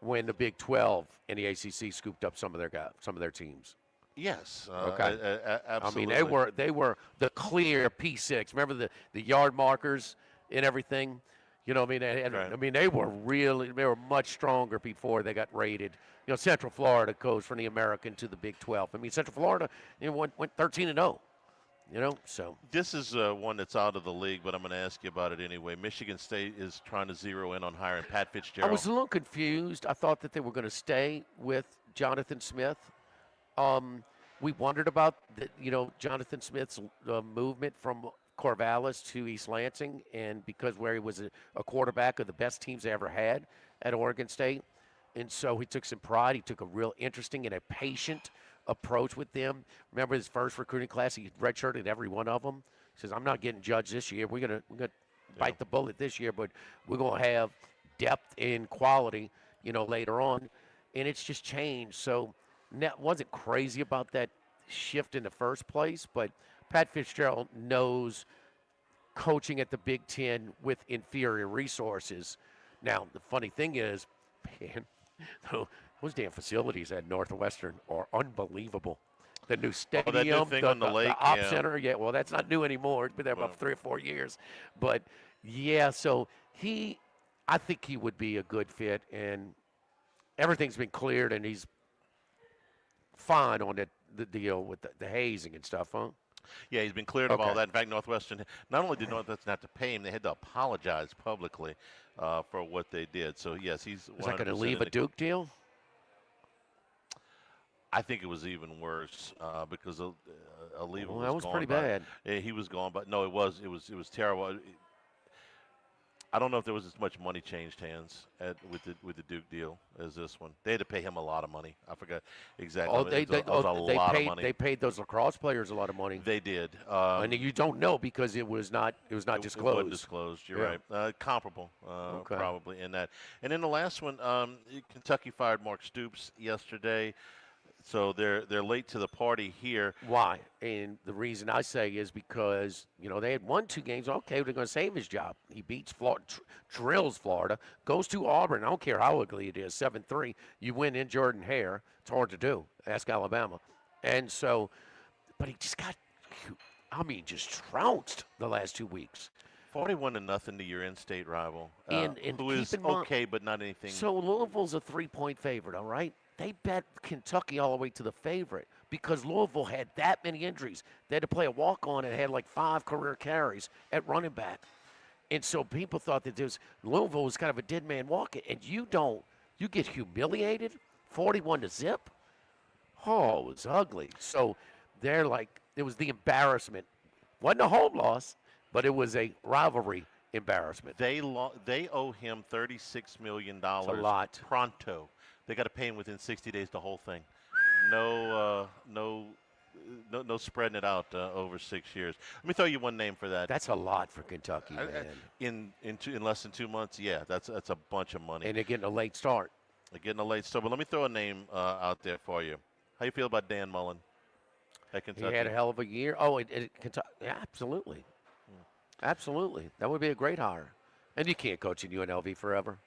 when the Big 12 and the ACC scooped up some of their teams. Yes. Okay. Absolutely. I mean, they were the clear P6. Remember the yard markers and everything. You know what I mean? I mean, they were much stronger before they got raided. You know, Central Florida goes from the American to the Big 12. I mean, Central Florida went 13-0. You know, so. This is one that's out of the league, but I'm going to ask you about it anyway. Michigan State is trying to zero in on hiring Pat Fitzgerald. I was a little confused. I thought that they were going to stay with Jonathan Smith. We wondered about Jonathan Smith's movement from Corvallis to East Lansing, and because where he was a quarterback of the best teams they ever had at Oregon State. And so he took some pride. He took a real interesting and a patient approach with them. Remember his first recruiting class, he redshirted every one of them. He says, I'm not getting judged this year. We're gonna bite the bullet this year, but we're gonna have depth and quality, later on. And it's just changed. So wasn't crazy about that shift in the first place, but Pat Fitzgerald knows coaching at the Big Ten with inferior resources. Now, the funny thing is, man, those damn facilities at Northwestern are unbelievable. The new stadium, that new thing on the lake, Op Center, well, that's not new anymore. It's been there about 3 or 4 years. But, yeah, so I think he would be a good fit, and everything's been cleared, and he's fine on the deal with the hazing and stuff, huh? Yeah, he's been cleared of all that. In fact, Northwestern, not only did Northwestern have to pay him, they had to apologize publicly for what they did. So, yes, he's 100% Is that going to leave a Duke deal? I think it was even worse because Oliva was that was gone pretty by, bad. Yeah, he was gone, but no, it was terrible. I don't know if there was as much money changed hands with the Duke deal as this one. They had to pay him a lot of money. I forgot exactly. It was a lot of money. They paid those lacrosse players a lot of money. They did. And you don't know because it was not disclosed. It wasn't disclosed. You're right. Comparable, probably in that. And then the last one, Kentucky fired Mark Stoops yesterday. So they're late to the party here. Why? And the reason I say is because, they had won 2 games. Okay, they're going to save his job. He beats Florida, drills Florida, goes to Auburn. I don't care how ugly it is, 7-3. You win in Jordan Hare. It's hard to do. Ask Alabama. And so, but he just got, just trounced the last 2 weeks. 41-0 to your in-state rival, and who is okay, but not anything. So Louisville's a 3-point favorite, all right? They bet Kentucky all the way to the favorite because Louisville had that many injuries. They had to play a walk-on and had like 5 career carries at running back. And so people thought that Louisville was kind of a dead man walking. And you get humiliated 41-0. Oh, it was ugly. So they're like, it was the embarrassment. Wasn't a home loss, but it was a rivalry embarrassment. They owe him $36 million. That's a lot. Pronto. They got to pay him within 60 days, the whole thing. No spreading it out over 6 years. Let me throw you one name for that. That's a lot for Kentucky, man. In less than 2 months, yeah, that's a bunch of money. And they're getting a late start. But let me throw a name out there for you. How you feel about Dan Mullen at Kentucky? He had a hell of a year. Oh, Kentucky, yeah, absolutely. Absolutely. That would be a great hire. And you can't coach in UNLV forever.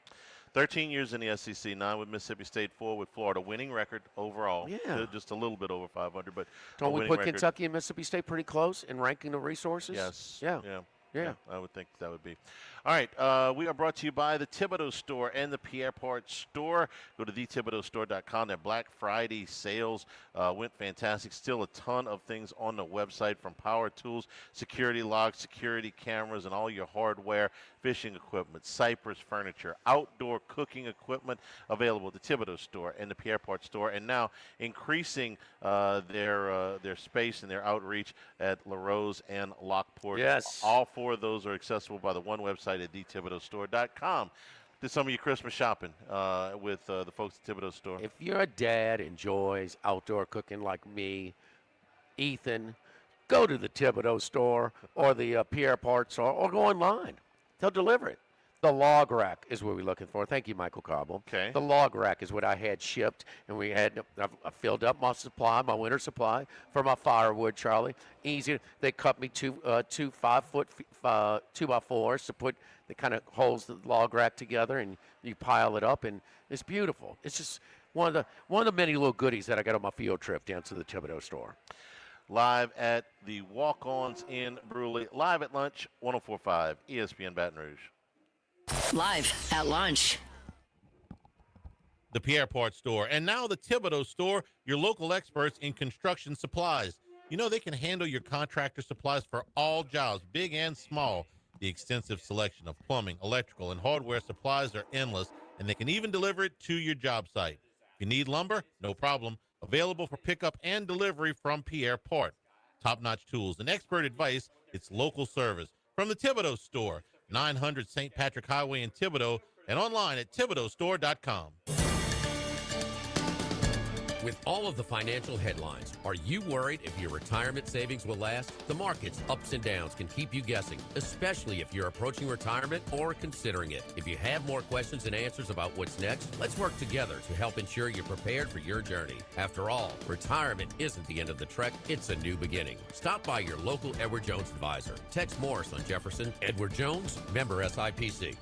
13 years in the SEC, 9 with Mississippi State, 4 with Florida. Winning record overall. Yeah. Just a little bit over 500, but don't we put Kentucky and Mississippi State pretty close in ranking the resources? Yes. Yeah. I would think that would be. All right, we are brought to you by the Thibodeau Store and the Pierre Part Store. Go to thethibodeaustore.com. Their Black Friday sales went fantastic. Still a ton of things on the website, from power tools, security locks, security cameras, and all your hardware, fishing equipment, Cypress furniture, outdoor cooking equipment available at the Thibodeau Store and the Pierre Part Store. And now increasing their space and their outreach at LaRose and Lockport. Yes. All 4 of those are accessible by the one website at thethibodeaustore.com. Did some of your Christmas shopping with the folks at Thibodeau Store. If you're a dad enjoys outdoor cooking like me, Ethan, go to the Thibodeau Store or the Pierre Part Store or go online. They'll deliver it. The log rack is what we're looking for. Thank you, Michael Cobble. Okay. The log rack is what I had shipped, and I filled up my supply, my winter supply for my firewood, Charlie. Easy. They cut me two 5-foot 2x4s to put that kind of holds the log rack together, and you pile it up, and it's beautiful. It's just one of the many little goodies that I got on my field trip down to the Thibodeau Store. Live at the Walk-Ons in Brusly. Live at lunch, 104.5 ESPN Baton Rouge. Live at lunch. The Pierre Part Store, and now the Thibodeau Store, your local experts in construction supplies. You know they can handle your contractor supplies for all jobs, big and small. The extensive selection of plumbing, electrical, and hardware supplies are endless, and they can even deliver it to your job site. If you need lumber, no problem. Available for pickup and delivery from Pierre Part. Top-notch tools and expert advice, it's local service. From the Thibodeau Store, 900 St. Patrick Highway in Thibodeau, and online at thibodeaustore.com. With all of the financial headlines, are you worried if your retirement savings will last? The market's ups and downs can keep you guessing, especially if you're approaching retirement or considering it. If you have more questions and answers about what's next, let's work together to help ensure you're prepared for your journey. After all, retirement isn't the end of the trek, it's a new beginning. Stop by your local Edward Jones advisor. Text Morris on Jefferson. Edward Jones, member SIPC.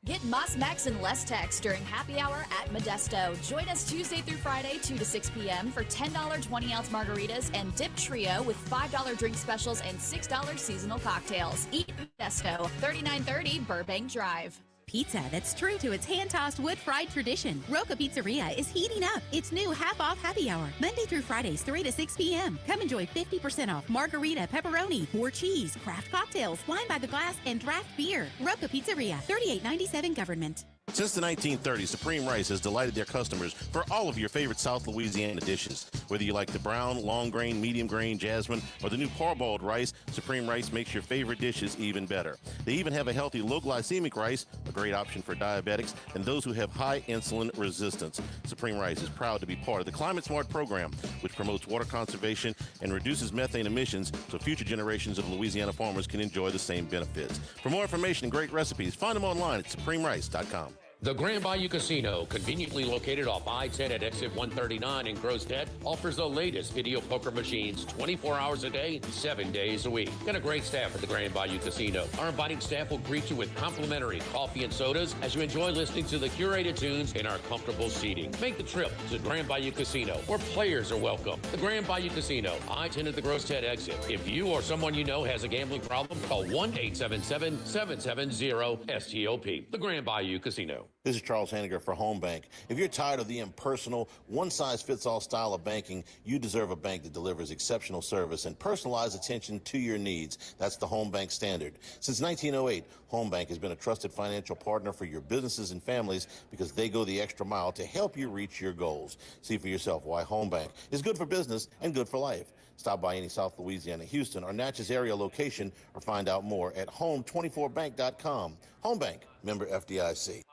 Get Moss Max and less text during happy hour at Modesto. Join us Tuesday through Friday, 2 to 6 p.m. for $10 20-ounce margaritas and dip trio with $5 drink specials and $6 seasonal cocktails. Eat Modesto, 3930 Burbank Drive. Pizza that's true to its hand-tossed wood-fried tradition. Roca Pizzeria is heating up its new half-off happy hour, Monday through Fridays, 3 to 6 p.m. Come enjoy 50% off margarita, pepperoni, more cheese, craft cocktails, wine by the glass, and draft beer. Roca Pizzeria, 3897 Government. Since the 1930s, Supreme Rice has delighted their customers for all of your favorite South Louisiana dishes. Whether you like the brown, long grain, medium grain, jasmine, or the new parboiled rice, Supreme Rice makes your favorite dishes even better. They even have a healthy low glycemic rice, a great option for diabetics and those who have high insulin resistance. Supreme Rice is proud to be part of the Climate Smart program, which promotes water conservation and reduces methane emissions so future generations of Louisiana farmers can enjoy the same benefits. For more information and great recipes, find them online at supremerice.com. The Grand Bayou Casino, conveniently located off I-10 at exit 139 in Grossstead, offers the latest video poker machines 24 hours a day, 7 days a week. Got a great staff at the Grand Bayou Casino. Our inviting staff will greet you with complimentary coffee and sodas as you enjoy listening to the curated tunes in our comfortable seating. Make the trip to the Grand Bayou Casino, where players are welcome. The Grand Bayou Casino, I-10 at the Grossstead exit. If you or someone you know has a gambling problem, call 1-877-770-STOP. The Grand Bayou Casino. This is Charles Hanniger for Home Bank. If you're tired of the impersonal, one-size-fits-all style of banking, you deserve a bank that delivers exceptional service and personalized attention to your needs. That's the Home Bank standard. Since 1908, Home Bank has been a trusted financial partner for your businesses and families because they go the extra mile to help you reach your goals. See for yourself why Home Bank is good for business and good for life. Stop by any South Louisiana, Houston, or Natchez area location or find out more at home24bank.com. Home Bank, member FDIC.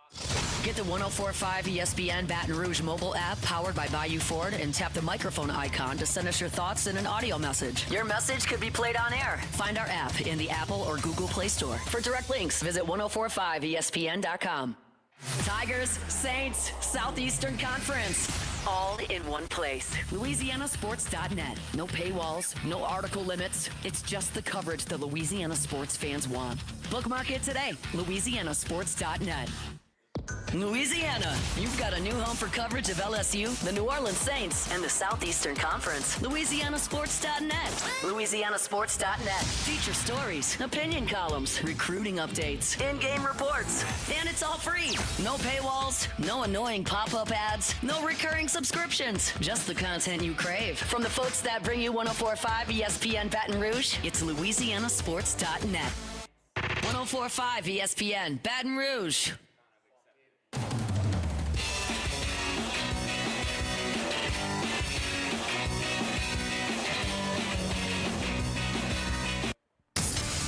Get the 104.5 ESPN Baton Rouge mobile app powered by Bayou Ford and tap the microphone icon to send us your thoughts in an audio message. Your message could be played on air. Find our app in the Apple or Google Play Store. For direct links, visit 1045ESPN.com. Tigers, Saints, Southeastern Conference. All in one place. LouisianaSports.net. No paywalls, no article limits. It's just the coverage the Louisiana sports fans want. Bookmark it today. LouisianaSports.net. Louisiana, you've got a new home for coverage of LSU, the New Orleans Saints, and the Southeastern Conference. LouisianaSports.net. LouisianaSports.net. Feature stories, opinion columns, recruiting updates, in-game reports. And it's all free. No paywalls, no annoying pop-up ads, no recurring subscriptions. Just the content you crave. From the folks that bring you 104.5 ESPN Baton Rouge, it's LouisianaSports.net. 104.5 ESPN Baton Rouge.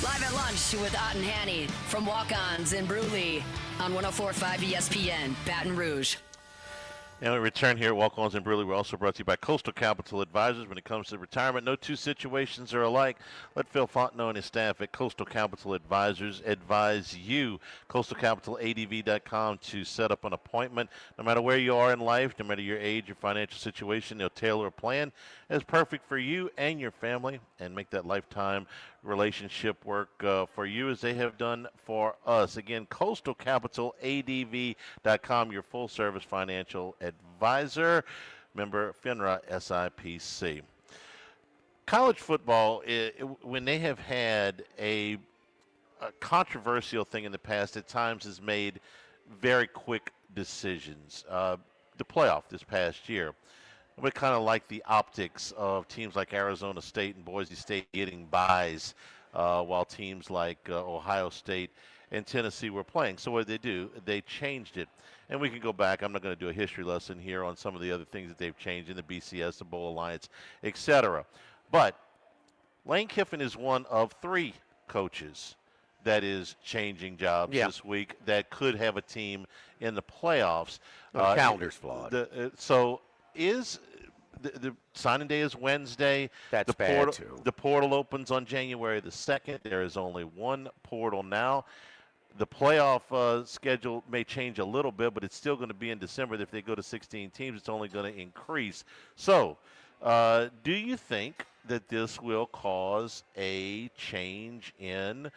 Live at lunch with Ott and Hanny from Walkons in Brusly on 104.5 ESPN Baton Rouge. And we return here at Walkons and Brusly. We're also brought to you by Coastal Capital Advisors. When it comes to retirement, no two situations are alike. Let Phil Fontenot and his staff at Coastal Capital Advisors advise you. CoastalCapitalADV.com to set up an appointment. No matter where you are in life, no matter your age or financial situation, they'll tailor a plan that's perfect for you and your family and make that lifetime relationship work for you as they have done for us. Again, CoastalCapitalADV.com, your full-service financial advisor, member FINRA SIPC. College football, when they have had a controversial thing in the past at times has made very quick decisions. The playoff this past year, we kind of like the optics of teams like Arizona State and Boise State getting byes while teams like Ohio State and Tennessee were playing. So what did they do? They changed it. And we can go back. I'm not going to do a history lesson here on some of the other things that they've changed in the BCS, the Bowl Alliance, etc. But Lane Kiffin is one of 3 coaches that is changing jobs this week that could have a team in the playoffs. The calendar's flawed. So is the signing day is Wednesday. That's bad, too. The portal opens on January the 2nd. There is only one portal now. The playoff schedule may change a little bit, but it's still going to be in December. If they go to 16 teams, it's only going to increase. So do you think that this will cause a change in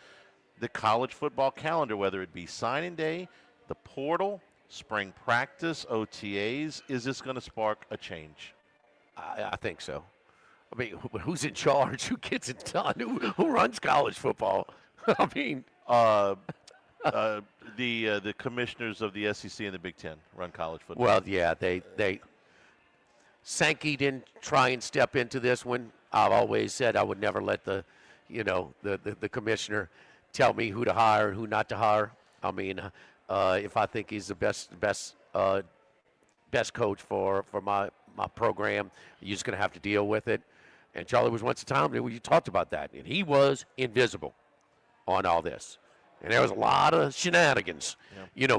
the college football calendar, whether it be signing day, the portal, spring practice, OTAs? Is this going to spark a change? I think so. I mean, who's in charge? Who gets it done? Who runs college football? I mean, the commissioners of the SEC and the Big Ten run college football. Well, yeah, they Sankey didn't try and step into this one. I've always said I would never let the commissioner tell me who to hire and who not to hire. I mean, if I think he's the best coach for my program, you're just going to have to deal with it. And Charlie was once a time when you talked about that, and he was invisible on all this. And there was a lot of shenanigans,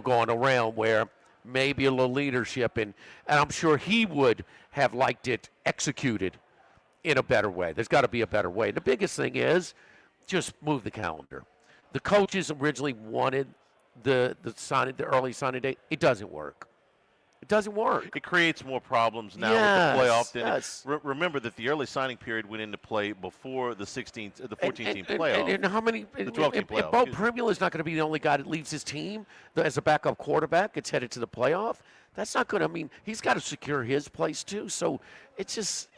going around where maybe a little leadership, and I'm sure he would have liked it executed in a better way. There's got to be a better way. The biggest thing is just move the calendar. The coaches originally wanted the early signing date. It doesn't work. It doesn't work. It creates more problems now with the playoff. Than remember that the early signing period went into play before the 14-team playoff. And how many? The 12-team playoff. Bo Primula is not going to be the only guy that leaves his team as a backup quarterback. Gets headed to the playoff. That's not going to mean he's got to secure his place too. So it's just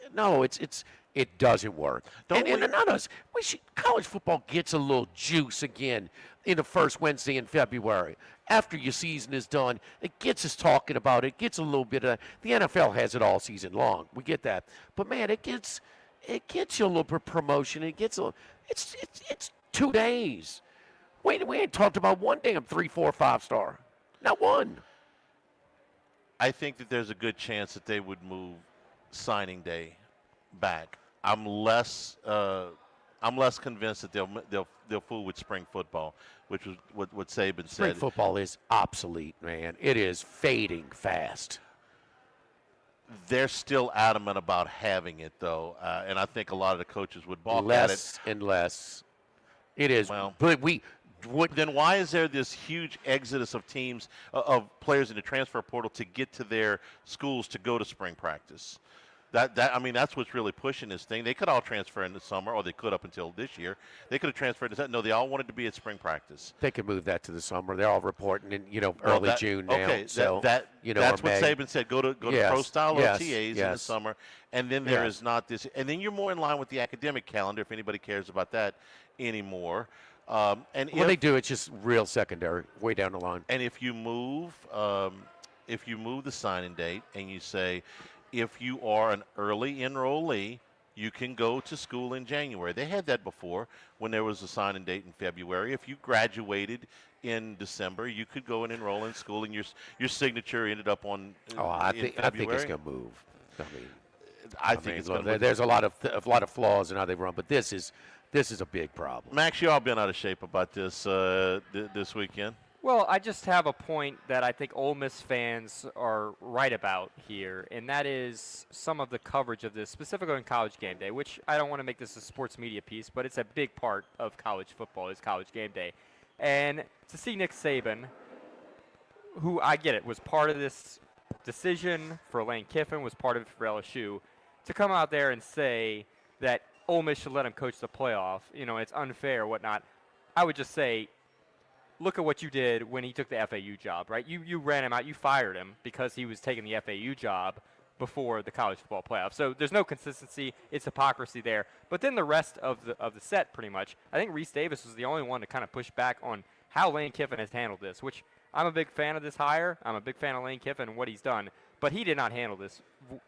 it doesn't work. College football gets a little juice again in the first Wednesday in February. After your season is done, it gets us talking about it. Gets a little bit of the NFL has it all season long. We get that, but man, it gets you a little bit of promotion. It's 2 days. We ain't talked about one damn 3, 4, 5-star. Not one. I think that there's a good chance that they would move signing day back. I'm less convinced that they'll fool with spring football, which was what Saban said. Spring football is obsolete, man. It is fading fast. They're still adamant about having it, though, and I think a lot of the coaches would balk at it. Less and less. It is. Well, but then why is there this huge exodus of teams, of players in the transfer portal to get to their schools to go to spring practice? That's what's really pushing this thing. They could all transfer in the summer, or they could up until this year. They could have transferred. No, they all wanted to be at spring practice. They could move that to the summer. They're all reporting in early June now. Okay, so that's what Saban said. Go to pro style OTAs in the summer, and then there is not this. And then you're more in line with the academic calendar, if anybody cares about that anymore. They do. It's just real secondary, way down the line. And if you move the signing date, and you say, if you are an early enrollee, you can go to school in January. They had that before when there was a signing date in February. If you graduated in December, you could go and enroll in school, and your signature ended up on. I think it's going to move. I think it's going to move. There's a lot of flaws in how they run, but this is a big problem. Max, you all been out of shape about this this weekend. Well, I just have a point that I think Ole Miss fans are right about here, and that is some of the coverage of this, specifically on College Game Day, which I don't want to make this a sports media piece, but it's a big part of college football is College Game Day. And to see Nick Saban, who I get it, was part of this decision for Lane Kiffin, was part of it for LSU, to come out there and say that Ole Miss should let him coach the playoff, it's unfair or whatnot, I would just say, look at what you did when he took the FAU job, right? You ran him out. You fired him because he was taking the FAU job. before the college football playoff. So there's no consistency. It's hypocrisy there. But then the rest of the set, pretty much, I think Reese Davis was the only one to kind of push back on how Lane Kiffin has handled this, which I'm a big fan of this hire. I'm a big fan of Lane Kiffin and what he's done. But he did not handle this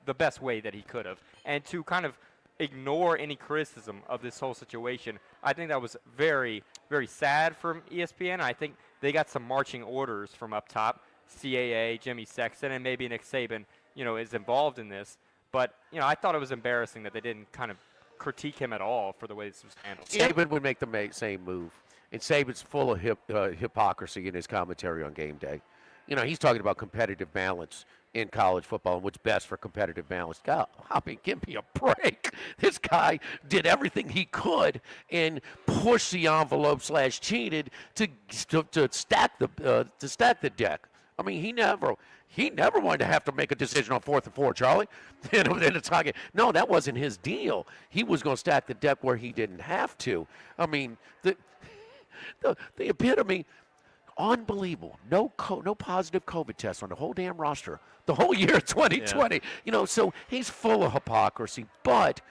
the best way that he could have. And to kind of ignore any criticism of this whole situation, I think that was very, very sad from ESPN. I think they got some marching orders from up top. CAA, Jimmy Sexton, and maybe Nick Saban, is involved in this. But, I thought it was embarrassing that they didn't kind of critique him at all for the way this was handled. Saban would make the same move. And Saban's full of hypocrisy in his commentary on game day. He's talking about competitive balance in college football and what's best for competitive balance. God, give me a break. This guy did everything he could and pushed the envelope / cheated to stack the deck. I mean, he never wanted to have to make a decision on 4th and 4, Charlie. No, that wasn't his deal. He was going to stack the deck where he didn't have to. I mean, the epitome. Unbelievable. No positive COVID tests on the whole damn roster. The whole year of 2020. Yeah. So he's full of hypocrisy. But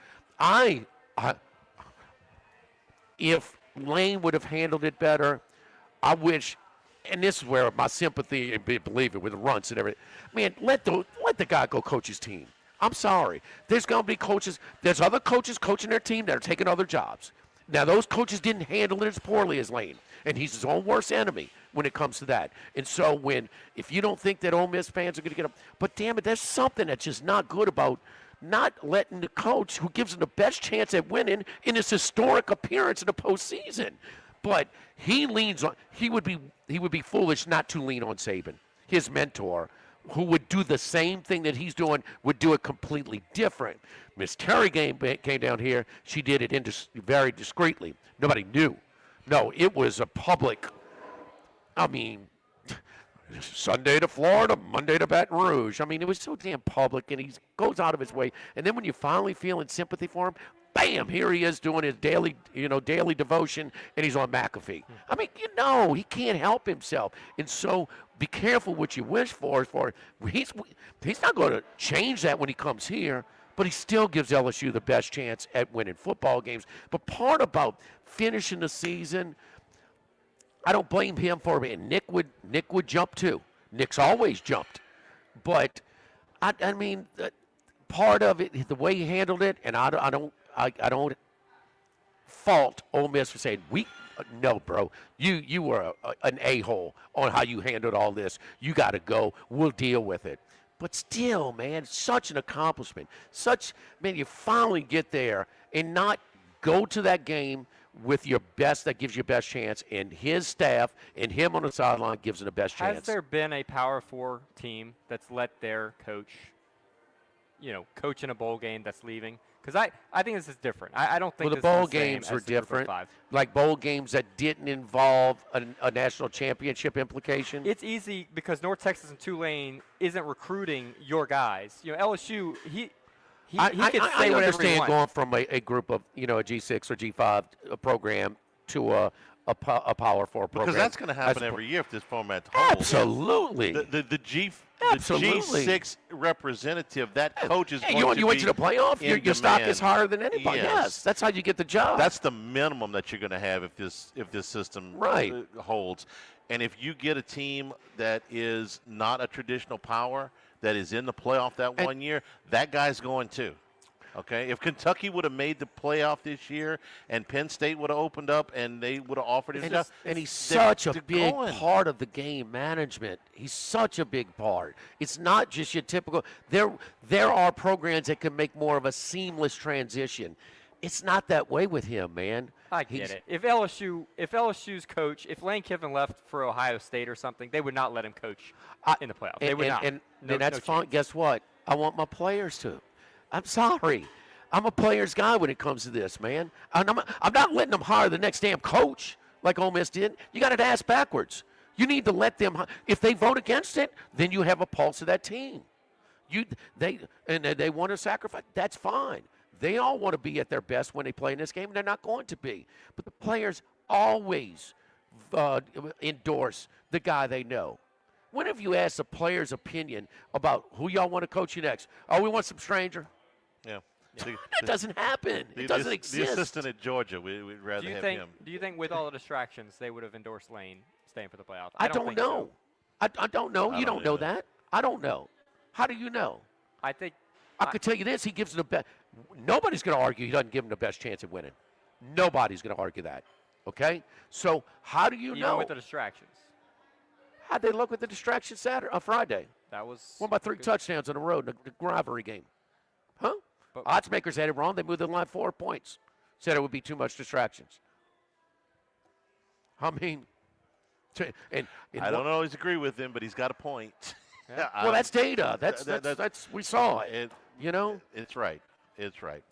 if Lane would have handled it better, I wish. And this is where my sympathy and believe it with the runts and everything. Man, let the guy go coach his team. I'm sorry. There's going to be coaches. There's other coaches coaching their team that are taking other jobs. Now, those coaches didn't handle it as poorly as Lane, and he's his own worst enemy when it comes to that. And so if you don't think that Ole Miss fans are going to get up, but damn it, there's something that's just not good about not letting the coach who gives them the best chance at winning in his historic appearance in the postseason. But he would be foolish not to lean on Saban, his mentor, who would do the same thing that he's doing, would do it completely different. Miss Terry came down here. She did it very discreetly. Nobody knew. No, it was a public. I mean, Sunday to Florida, Monday to Baton Rouge. I mean, it was so damn public, and he goes out of his way. And then when you finally feel in sympathy for him, bam, here he is doing his daily devotion, and he's on McAfee. I mean, he can't help himself. And so be careful what you wish for. He's not going to change that when he comes here, but he still gives LSU the best chance at winning football games. But part about finishing the season, I don't blame him for it. Nick would jump too. Nick's always jumped. But, I mean, part of it, the way he handled it, and I don't fault Ole Miss for saying, no, bro, you were an a-hole on how you handled all this. You got to go. We'll deal with it. But still, man, such an accomplishment. You finally get there and not go to that game with your best, that gives you best chance, and his staff and him on the sideline gives him the best chance. Has there been a Power 4 team that's let their coach, coach in a bowl game that's leaving? Because I think this is different. I don't think the bowl games were different, like bowl games that didn't involve a national championship implication. It's easy because North Texas and Tulane isn't recruiting your guys. LSU, I understand going from a group of a G6 or G5 program to a Power 4 program. Because that's going to happen every year if this format holds. Absolutely. The G6 representative, that coach is going to be you went to the playoff? Your stock is higher than anybody. Yes, that's how you get the job. That's the minimum that you're going to have if this system holds. And if you get a team that is not a traditional power, that is in the playoff that 1 year, that guy's going too. Okay, if Kentucky would have made the playoff this year and Penn State would have opened up and they would have offered his job. And he's such a big part of the game management. He's such a big part. It's not just your typical. There are programs that can make more of a seamless transition. It's not that way with him, man. I get it. If LSU's coach, if Lane Kiffin left for Ohio State or something, they would not let him coach in the playoff. They would not. And that's fine. Guess what? I want my players to. I'm sorry. I'm a player's guy when it comes to this, man. I'm not letting them hire the next damn coach like Ole Miss did. You got to ask backwards. You need to let them. If they vote against it, then you have a pulse of that team. They want to sacrifice. That's fine. They all want to be at their best when they play in this game, and they're not going to be. But the players always endorse the guy they know. When have you asked a player's opinion about who y'all want to coach you next? Oh, we want some stranger. Yeah. That doesn't happen. It doesn't exist. The assistant at Georgia, we'd rather have him. Do you think with all the distractions they would have endorsed Lane staying for the playoffs? I don't know. So. I don't know. You don't know that. I don't know. How do you know? I think I could tell you this. He gives them the best. Nobody's going to argue he doesn't give them the best chance of winning. Nobody's going to argue that. Okay? So how do you know? Even with the distractions. How'd they look with the distraction Friday? That was. What about 3 touchdowns on the road in the rivalry game? Huh? But odds makers had it wrong. They moved the line 4 points. Said it would be too much distractions. I mean, I don't always agree with him, but he's got a point. Yeah. Well, that's data. That's we saw it. You know, it's right. It's right.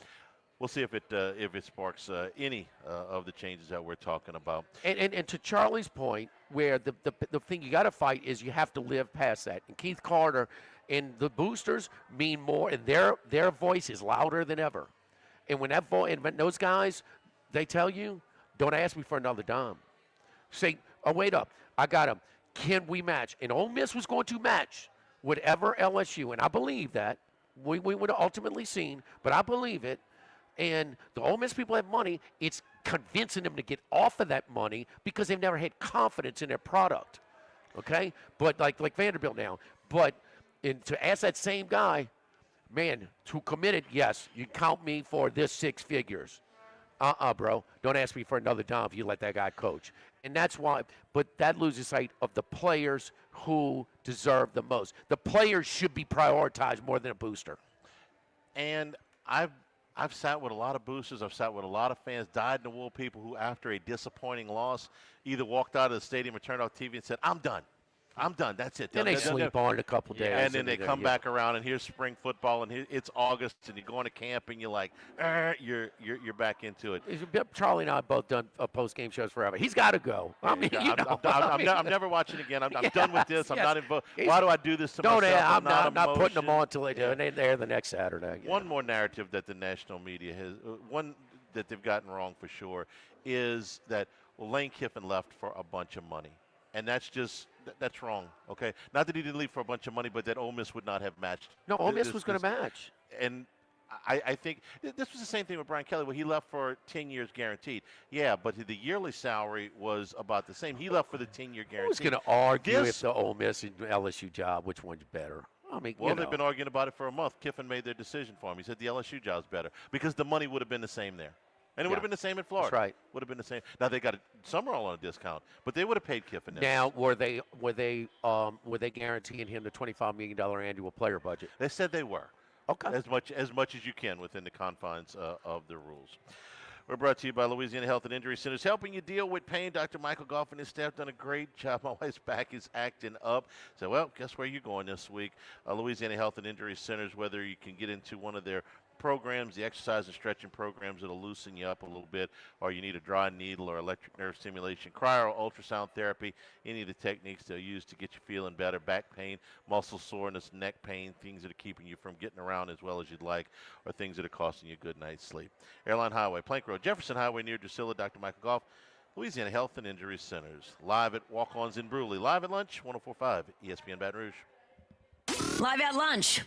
We'll see if it sparks any of the changes that we're talking about. And to Charlie's point, where the thing you got to fight is you have to live past that. And Keith Carter and the boosters mean more, and their voice is louder than ever. And when when those guys, they tell you, don't ask me for another dime. Say, oh, wait up, I got him. Can we match? And Ole Miss was going to match whatever LSU, and I believe that. We would have ultimately seen, but I believe it. And the Ole Miss people have money. It's convincing them to get off of that money because they've never had confidence in their product. Okay? But like Vanderbilt now. But to ask that same guy, man, who committed, yes, you count me for this 6 figures. Bro. Don't ask me for another dime if you let that guy coach. And that's why, but that loses sight of the players who deserve the most. The players should be prioritized more than a booster. And I've sat with a lot of boosters. I've sat with a lot of fans, dyed-in-the-wool people who, after a disappointing loss, either walked out of the stadium or turned off TV and said, I'm done. I'm done. That's it. Then they sleep on it a couple days. And then they come back around, and here's spring football, and it's August, and you're going to camp, and you're like, you're back into it. Charlie and I have both done post-game shows forever. He's got to go. I mean, I'm never watching again. I'm done with this. I'm not involved. Why do I do this to myself? I'm not putting them on until they do, and they're there the next Saturday. One more narrative that the national media has, one that they've gotten wrong for sure, is that Lane Kiffin left for a bunch of money. And that's wrong, okay? Not that he didn't leave for a bunch of money, but that Ole Miss would not have matched. No, Ole Miss was going to match. And I think this was the same thing with Brian Kelly, where he left for 10 years guaranteed. Yeah, but the yearly salary was about the same. He left for the 10-year guarantee. Who's going to argue if the Ole Miss and LSU job, which one's better? I mean, they've been arguing about it for a month. Kiffin made their decision for him. He said the LSU job's better because the money would have been the same there. And it would have been the same in Florida. That's right. Would have been the same. Now they got Summerall on a discount, but they would have paid Kiffin. Now were they guaranteeing him the $25 million annual player budget? They said they were. Okay. As much as you can within the confines of the rules. We're brought to you by Louisiana Health and Injury Centers, helping you deal with pain. Dr. Michael Goff and his staff done a great job. My wife's back is acting up. So, well, guess where you're going this week? Louisiana Health and Injury Centers, whether you can get into one of their programs, the exercise and stretching programs that'll loosen you up a little bit, or you need a dry needle or electric nerve stimulation, cryo or ultrasound therapy, any of the techniques they'll use to get you feeling better, back pain, muscle soreness, neck pain, things that are keeping you from getting around as well as you'd like, or things that are costing you a good night's sleep. Airline Highway, Plank Road, Jefferson Highway near Drusilla, Dr. Michael Goff, Louisiana Health and Injury Centers. Live at Walkons in Brusly. Live at lunch, 104.5 ESPN Baton Rouge. Live at lunch.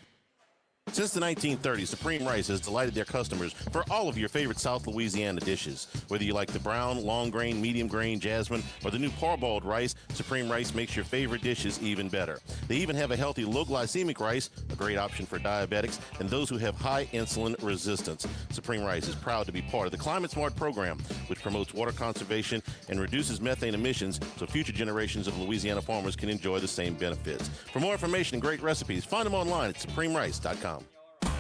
Since the 1930s, Supreme Rice has delighted their customers for all of your favorite South Louisiana dishes. Whether you like the brown, long grain, medium grain, jasmine, or the new parboiled rice, Supreme Rice makes your favorite dishes even better. They even have a healthy low glycemic rice, a great option for diabetics and those who have high insulin resistance. Supreme Rice is proud to be part of the Climate Smart program, which promotes water conservation and reduces methane emissions so future generations of Louisiana farmers can enjoy the same benefits. For more information and great recipes, find them online at supremerice.com.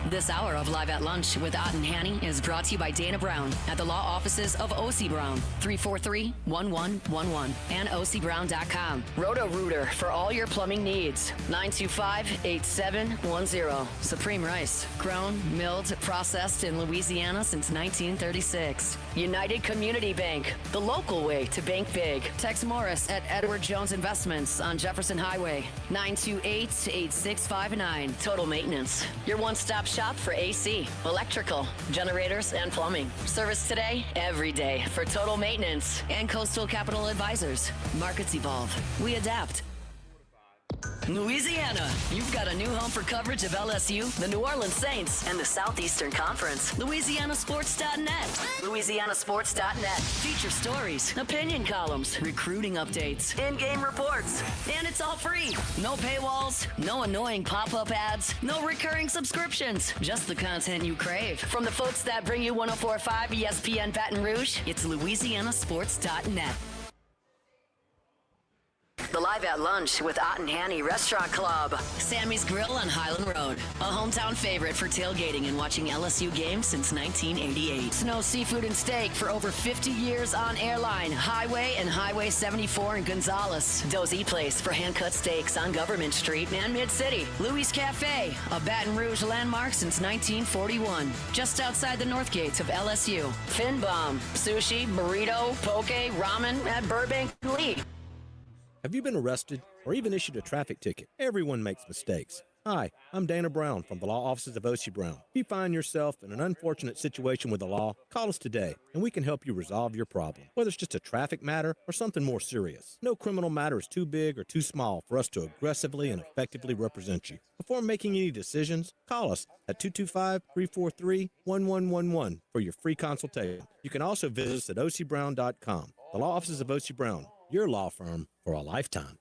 This hour of Live at Lunch with Ott and Hanny is brought to you by Dana Brown at the law offices of O.C. Brown, 343-1111, and ocbrown.com. Roto-Rooter for all your plumbing needs, 925-8710. Supreme Rice, grown, milled, processed in Louisiana since 1936. United Community Bank, the local way to bank big. Tex Morris at Edward Jones Investments on Jefferson Highway, 928-8659. Total Maintenance, your one-stop shop for AC, electrical, generators, and plumbing. Service today, every day for Total Maintenance and Coastal Capital Advisors. Markets evolve. We adapt. Louisiana. You've got a new home for coverage of LSU, the New Orleans Saints, and the Southeastern Conference. LouisianaSports.net. LouisianaSports.net. Feature stories, opinion columns, recruiting updates, in-game reports. And it's all free. No paywalls, no annoying pop-up ads, no recurring subscriptions. Just the content you crave. From the folks that bring you 104.5 ESPN Baton Rouge, it's LouisianaSports.net. The Live at Lunch with Ott and Hanny Restaurant Club. Sammy's Grill on Highland Road. A hometown favorite for tailgating and watching LSU games since 1988. Snow Seafood and Steak for over 50 years on Airline, Highway, and Highway 74 in Gonzales. Dozy Place for hand-cut steaks on Government Street and Mid-City. Louis Cafe, a Baton Rouge landmark since 1941. Just outside the north gates of LSU. Fin Bomb, sushi, burrito, poke, ramen at Burbank Lee. Have you been arrested or even issued a traffic ticket? Everyone makes mistakes. Hi, I'm Dana Brown from the law offices of O.C. Brown. If you find yourself in an unfortunate situation with the law, call us today and we can help you resolve your problem, whether it's just a traffic matter or something more serious. No criminal matter is too big or too small for us to aggressively and effectively represent you. Before making any decisions, call us at 225-343-1111 for your free consultation. You can also visit us at ocbrown.com. The law offices of O.C. Brown, your law firm for a lifetime.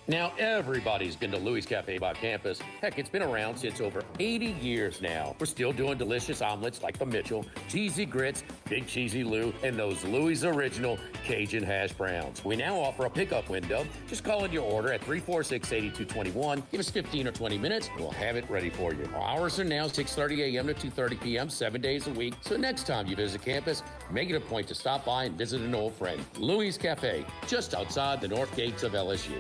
Now, everybody's been to Louis Cafe by campus. Heck, it's been around since over 80 years now. We're still doing delicious omelets like the Mitchell, cheesy grits, big cheesy Lou, and those Louis' original Cajun hash browns. We now offer a pickup window. Just call in your order at 346-8221. Give us 15 or 20 minutes, and we'll have it ready for you. Our hours are now 6:30 a.m. to 2:30 p.m., 7 days a week. So next time you visit campus, make it a point to stop by and visit an old friend. Louis Cafe, just outside the north gates of LSU.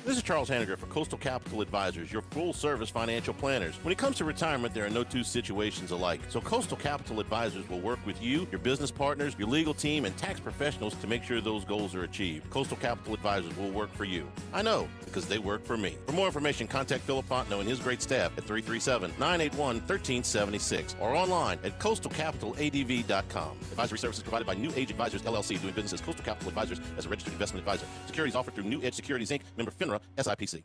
This is Charles Hanniger for Coastal Capital Advisors, your full-service financial planners. When it comes to retirement, there are no two situations alike. So Coastal Capital Advisors will work with you, your business partners, your legal team, and tax professionals to make sure those goals are achieved. Coastal Capital Advisors will work for you. I know, because they work for me. For more information, contact Philip Fontenot and his great staff at 337-981-1376 or online at coastalcapitaladv.com. Advisory services provided by New Age Advisors, LLC, doing business as Coastal Capital Advisors as a registered investment advisor. Securities offered through New Edge Securities, Inc., member FINRA, SIPC.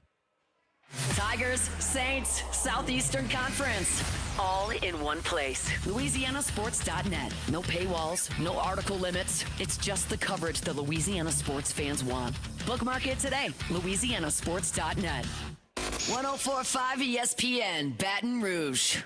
Tigers, Saints, Southeastern Conference. All in one place. LouisianaSports.net. No paywalls, no article limits. It's just the coverage the Louisiana sports fans want. Bookmark it today. LouisianaSports.net. 104.5 ESPN, Baton Rouge.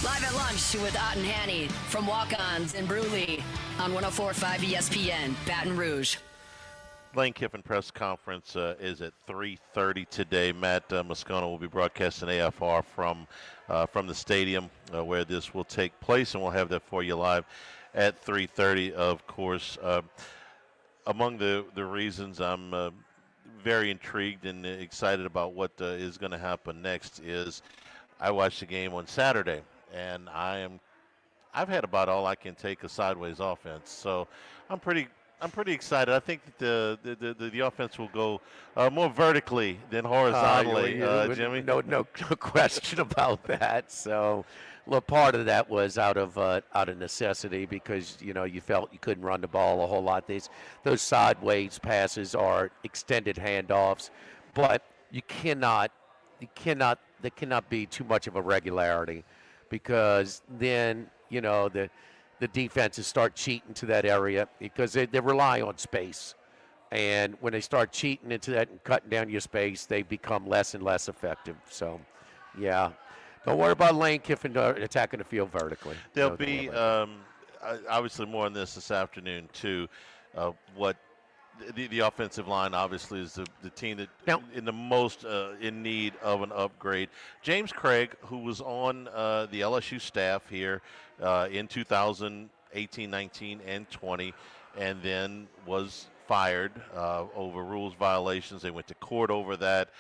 Live at Lunch with Ott and Hanny from Walkons and Brusly on 104.5 ESPN, Baton Rouge. Lane Kiffin press conference is at 3:30 today. Matt Moscona will be broadcasting AFR from the stadium where this will take place, and we'll have that for you live at 3:30. Of course, among the reasons I'm very intrigued and excited about what is going to happen next is I watched the game on Saturday. And I've had about all I can take a sideways offense, so I'm pretty excited. I think that the offense will go more vertically than horizontally, Jimmy. No question about that. So, look, part of that was out of necessity because you felt you couldn't run the ball a whole lot. Those sideways passes are extended handoffs, but there cannot be too much of a regularity. Because then, the defenses start cheating to that area because they rely on space. And when they start cheating into that and cutting down your space, they become less and less effective. So, yeah. Don't worry about Lane Kiffin attacking the field vertically. There'll be obviously more on this afternoon, too. What the offensive line obviously is the team that in the most in need of an upgrade. James Craig, who was on the LSU staff here in 2018, 19, and 20, and then was fired over rules violations. They went to court over that.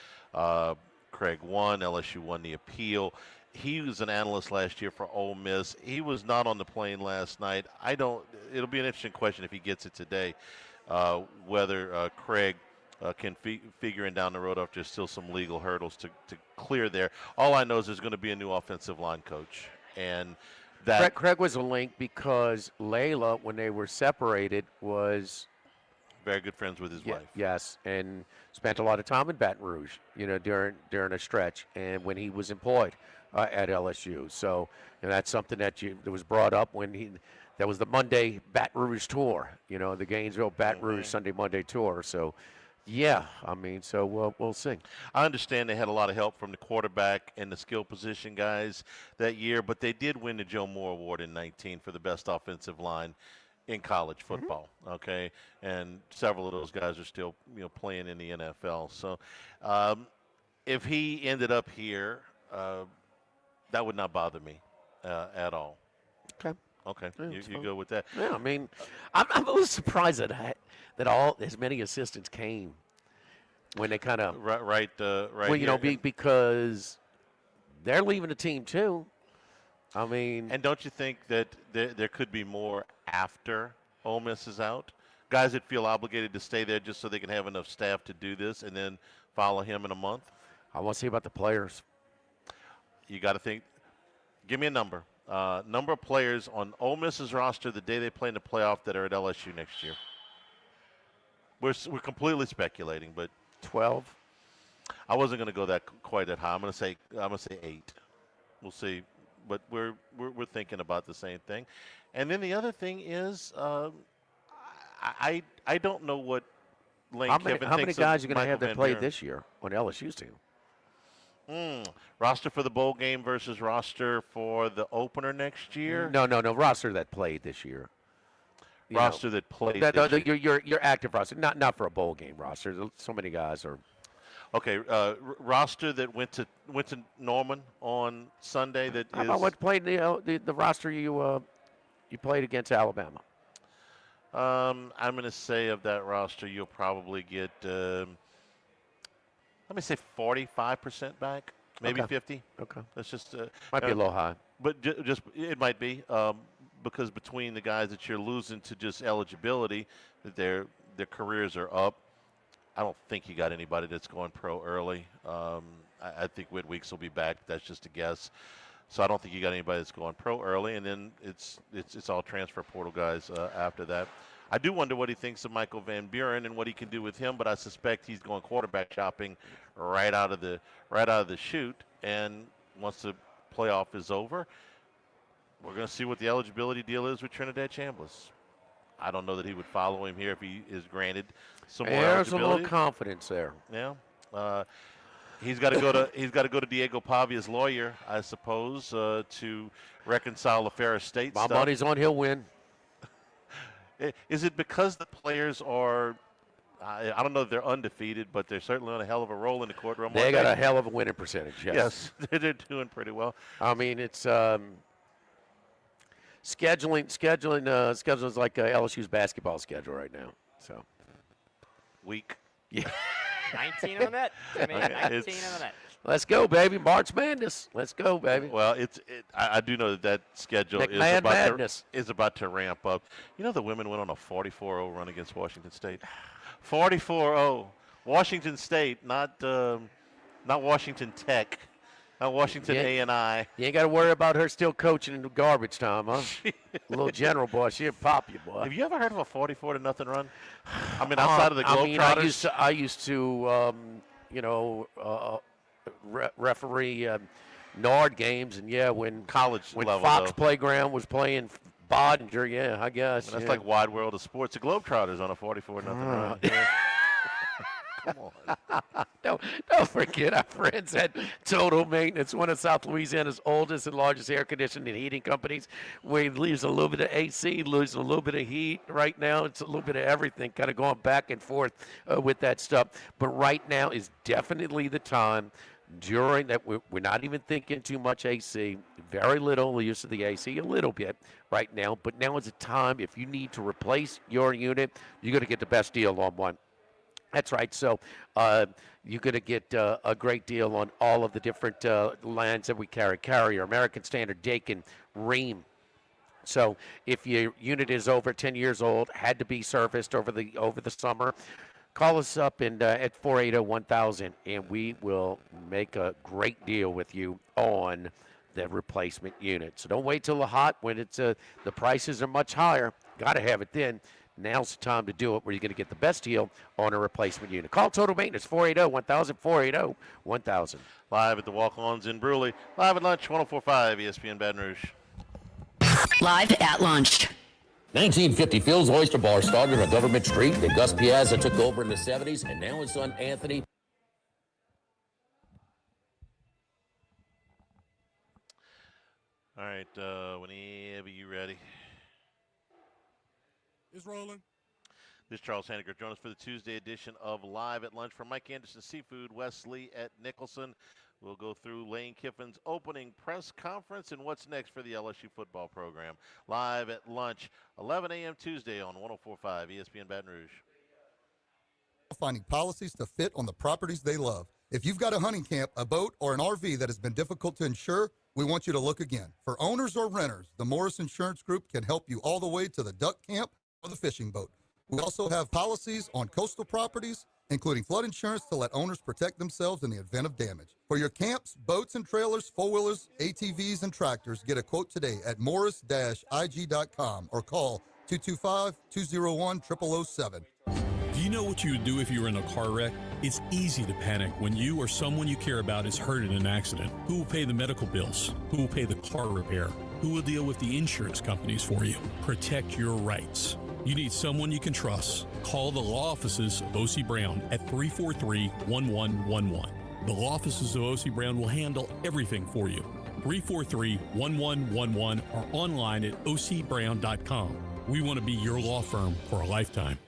Craig won. LSU won the appeal. He was an analyst last year for Ole Miss. He was not on the plane last night. It'll be an interesting question if he gets it today. Whether Craig can figure in down the road after there's still some legal hurdles to clear there. All I know is there's going to be a new offensive line coach, and that Craig was a link because Layla, when they were separated, was very good friends with his wife. Yes, and spent a lot of time in Baton Rouge, during a stretch, and when he was employed at LSU. So, that's something that was brought up when that was the Monday Baton Rouge tour, the Gainesville Baton Rouge Sunday Monday tour. So, yeah, so we'll see. I understand they had a lot of help from the quarterback and the skill position guys that year, but they did win the Joe Moore Award in 19 for the best offensive line in college football, okay? And several of those guys are still, playing in the NFL. So if he ended up here, that would not bother me at all. Okay. Okay, Yeah, you go with that. Yeah, I'm a little surprised that as many assistants came when they kind of right. Well, here. Because they're leaving the team too. And don't you think that there could be more after Ole Miss is out? Guys that feel obligated to stay there just so they can have enough staff to do this and then follow him in a month? I want to see about the players. You got to think. Give me a number. Number of players on Ole Miss's roster the day they play in the playoff that are at LSU next year. We're completely speculating, but 12. I wasn't going to go quite that high. I'm going to say 8. We'll see. But we're thinking about the same thing. And then the other thing is, I don't know what Lane Kiffin thinks. How many guys are going to have Michael that Van play Buren. this year on LSU's team? Roster for the bowl game versus roster for the opener next year? No. Roster that played this year. Roster that played this year. Your active roster, not for a bowl game roster. So many guys are. Okay, roster that went to Norman on Sunday. How about what played the roster you played against Alabama? I'm going to say of that roster, you'll probably get, let me say 45% back, maybe 50. Okay. That's just Might be a little high. But just it might be because between the guys that you're losing to just eligibility, that their careers are up. I don't think you got anybody that's going pro early. I think Whit Weeks will be back. That's just a guess. So I don't think you got anybody that's going pro early, and then it's all transfer portal guys after that. I do wonder what he thinks of Michael Van Buren and what he can do with him, but I suspect he's going quarterback shopping right out of the chute. And once the playoff is over, we're going to see what the eligibility deal is with Trinidad Chambliss. I don't know that he would follow him here if he is granted some more There's a eligibility. little confidence there. Yeah. He's got to go to Diego Pavia's lawyer, I suppose, to reconcile the Ferris State My stuff. money's on he'll win. Is it because the players are? I don't know if they're undefeated, but they're certainly on a hell of a roll in the courtroom. They got a hell of a winning percentage. Yes, they're doing pretty well. It's scheduling is like LSU's basketball schedule right now. So weak. Yeah. 19 on the net. 19 on the net. Let's go, baby. March Madness. Let's go, baby. Well, I do know that schedule is about to ramp up. The women went on a 44-0 run against Washington State. 44-0. Washington State, not Washington Tech. Not Washington A&I. You ain't got to worry about her still coaching in the garbage time, huh? Little general boy, she'll pop you, boy. Have you ever heard of a 44-0 run? Outside of the Globetrotters? I used to referee Nard games, and when college when level, Fox though. Playground was playing Bodinger, I guess. That's like Wide World of Sports. The Globetrotters on a 44-0 run. Yeah. Come on. Don't forget our friends at Total Maintenance, one of South Louisiana's oldest and largest air conditioning and heating companies. We lose a little bit of AC, losing a little bit of heat. Right now, it's a little bit of everything, kind of going back and forth with that stuff. But right now is definitely the time during that. We're not even thinking too much AC, very little use of the AC, a little bit right now. But now is the time, if you need to replace your unit, you're going to get the best deal on one. That's right. So you're going to get a great deal on all of the different lines that we carry. Carrier, American Standard, Dakin, Ream. So if your unit is over 10 years old, had to be serviced over the summer, call us up at 480-1000, and we will make a great deal with you on the replacement unit. So don't wait till the hot when it's the prices are much higher. Got to have it then. Now's the time to do it where you're going to get the best deal on a replacement unit. Call Total Maintenance, 480-1000, 480-1000. Live at the Walkons in Brusly. Live at lunch, 104.5 ESPN Baton Rouge. Live at lunch. 1950 Phil's Oyster Bar started on Government Street. Then Gus Piazza took over in the 70s, and now his son Anthony. All right, whenever you're ready. It's rolling. This is Charles Hanniger. Join us for the Tuesday edition of Live at Lunch from Mike Anderson Seafood, Wesley at Nicholson. We'll go through Lane Kiffin's opening press conference and what's next for the LSU football program. Live at lunch, 11 a.m. Tuesday on 104.5 ESPN Baton Rouge. Finding policies to fit on the properties they love. If you've got a hunting camp, a boat, or an RV that has been difficult to insure, we want you to look again. For owners or renters, the Morris Insurance Group can help you all the way to the duck camp or the fishing boat. We also have policies on coastal properties, including flood insurance to let owners protect themselves in the event of damage. For your camps, boats and trailers, four-wheelers, ATVs, and tractors, get a quote today at morris-ig.com or call 225-201-0007. Do you know what you would do if you were in a car wreck? It's easy to panic when you or someone you care about is hurt in an accident. Who will pay the medical bills? Who will pay the car repair? Who will deal with the insurance companies for you? Protect your rights. You need someone you can trust. Call the law offices of O.C. Brown at 343-1111. The law offices of O.C. Brown will handle everything for you. 343-1111 or online at ocbrown.com. We want to be your law firm for a lifetime.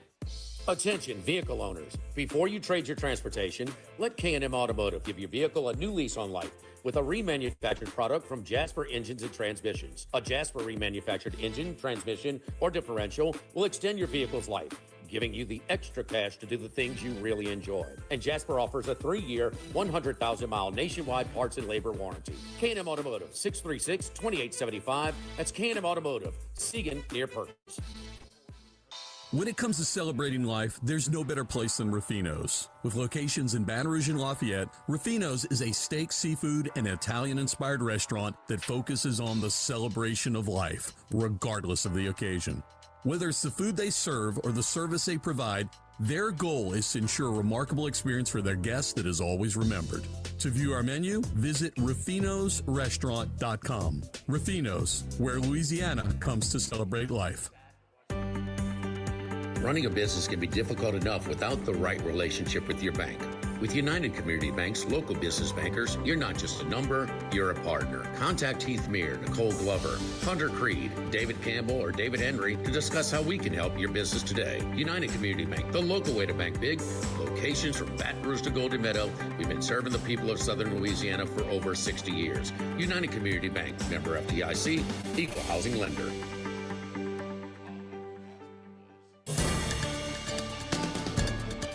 Attention, vehicle owners. Before you trade your transportation, let K&M Automotive give your vehicle a new lease on life with a remanufactured product from Jasper Engines and Transmissions. A Jasper remanufactured engine, transmission, or differential will extend your vehicle's life, giving you the extra cash to do the things you really enjoy. And Jasper offers a 3-year, 100,000-mile nationwide parts and labor warranty. K&M Automotive, 636-2875. That's K&M Automotive, Siegen near Perkins. When it comes to celebrating life, there's no better place than Ruffino's. With locations in Baton Rouge and Lafayette, Ruffino's is a steak, seafood, and Italian-inspired restaurant that focuses on the celebration of life, regardless of the occasion. Whether it's the food they serve or the service they provide, their goal is to ensure a remarkable experience for their guests that is always remembered. To view our menu, visit ruffinosrestaurant.com. Ruffino's, where Louisiana comes to celebrate life. Running a business can be difficult enough without the right relationship with your bank. With United Community Bank's local business bankers, you're not just a number, you're a partner. Contact Heath Meir, Nicole Glover, Hunter Creed, David Campbell, or David Henry to discuss how we can help your business today. United Community Bank, the local way to bank big. Locations from Baton Rouge to Golden Meadow. We've been serving the people of Southern Louisiana for over 60 years. United Community Bank, member FDIC, equal housing lender.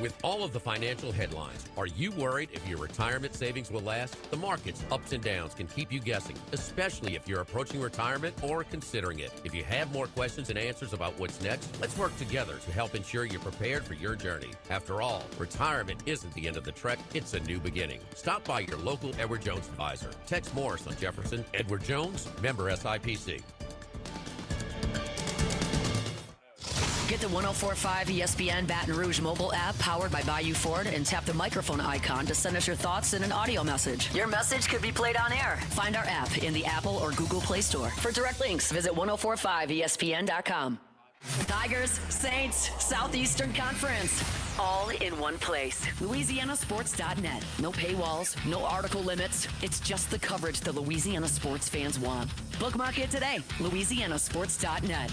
With all of the financial headlines, are you worried if your retirement savings will last? The market's ups and downs can keep you guessing, especially if you're approaching retirement or considering it. If you have more questions and answers about what's next, let's work together to help ensure you're prepared for your journey. After all, retirement isn't the end of the trek, it's a new beginning. Stop by your local Edward Jones advisor. Text Morris on Jefferson. Edward Jones, member SIPC. Get the 104.5 ESPN Baton Rouge mobile app powered by Bayou Ford and tap the microphone icon to send us your thoughts in an audio message. Your message could be played on air. Find our app in the Apple or Google Play Store. For direct links, visit 1045ESPN.com. Tigers, Saints, Southeastern Conference. All in one place. LouisianaSports.net. No paywalls, no article limits. It's just the coverage the Louisiana sports fans want. Bookmark it today. LouisianaSports.net.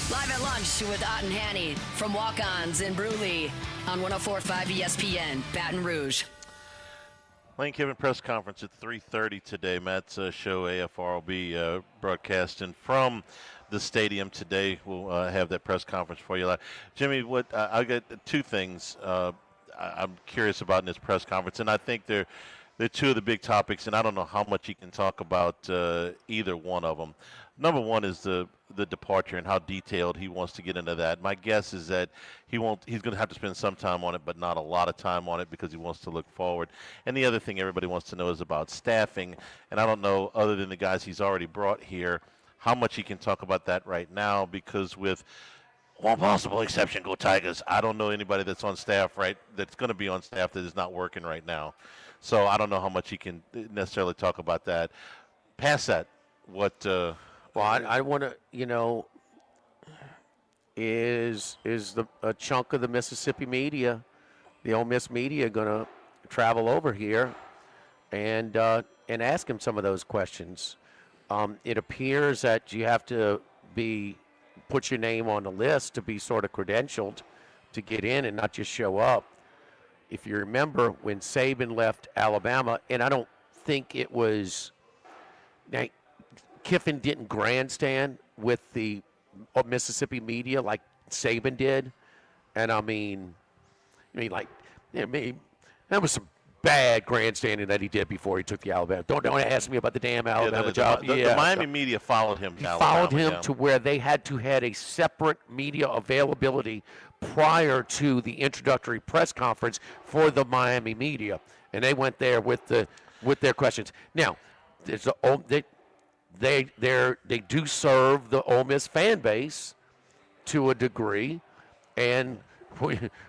Live at lunch with Ott and Hanny from Walkons in Brusly on 104.5 ESPN, Baton Rouge. Lane Kiffin press conference at 3:30 today. Matt's show AFR will be broadcasting from the stadium today. We'll have that press conference for you. Jimmy, I got two things I'm curious about in this press conference, and I think they're they're two of the big topics, and I don't know how much he can talk about either one of them. Number one is the departure and how detailed he wants to get into that. My guess is that he's going to have to spend some time on it, but not a lot of time on it because he wants to look forward. And the other thing everybody wants to know is about staffing, and I don't know, other than the guys he's already brought here, how much he can talk about that right now, because with one possible exception, go Tigers, I don't know anybody that's on staff that's going to be on staff that is not working right now. So I don't know how much he can necessarily talk about that. Past that, what well, I want to, is a chunk of the Mississippi media, the Ole Miss media, going to travel over here and ask him some of those questions? It appears that you have to put your name on the list to be sort of credentialed to get in and not just show up. If you remember when Saban left Alabama, and I don't think it was Kiffin didn't grandstand with the Mississippi media like Saban did, and I mean, that was some bad grandstanding that he did before he took the Alabama. Don't ask me about the damn Alabama job. The Miami media followed him. Followed him to where they had to had a separate media availability prior to the introductory press conference for the Miami media, and they went there with their questions. Now, they do serve the Ole Miss fan base to a degree, and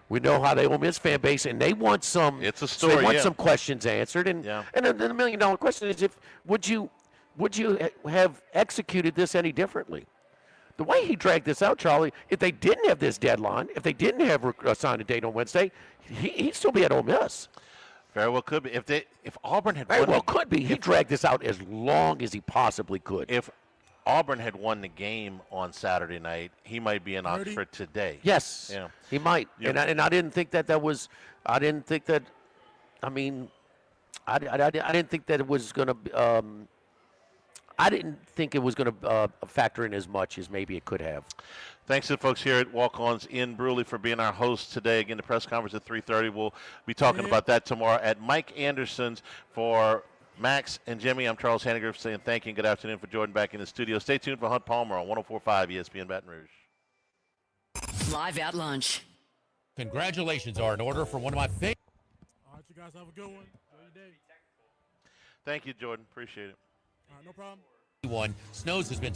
we know how the Ole Miss fan base, and they want some. It's a story. They want some questions answered, and then the $1 million question is: would you have executed this any differently? The way he dragged this out, Charlie, if they didn't have this deadline, if they didn't have a signed date on Wednesday, he'd still be at Ole Miss. Very well could be. If Auburn had very well could be. He dragged this out as long as he possibly could. If Auburn had won the game on Saturday night, he might be in Oxford today. Yes, he might. Yeah. And I didn't think that was. I didn't think that. I mean, I didn't think that it was going to. I didn't think it was going to factor in as much as maybe it could have. Thanks to the folks here at Walkons in Brusly for being our host today. Again, the press conference at 3:30. We'll be talking about that tomorrow at Mike Anderson's. For Max and Jimmy, I'm Charles Hanniger saying thank you and good afternoon for Jordan back in the studio. Stay tuned for Hunt Palmer on 104.5 ESPN Baton Rouge. Live at lunch. Congratulations are in order for one of my favorite. All right, you guys have a good one. Enjoy your day. Thank you, Jordan. Appreciate it. All right, no problem. Snows has been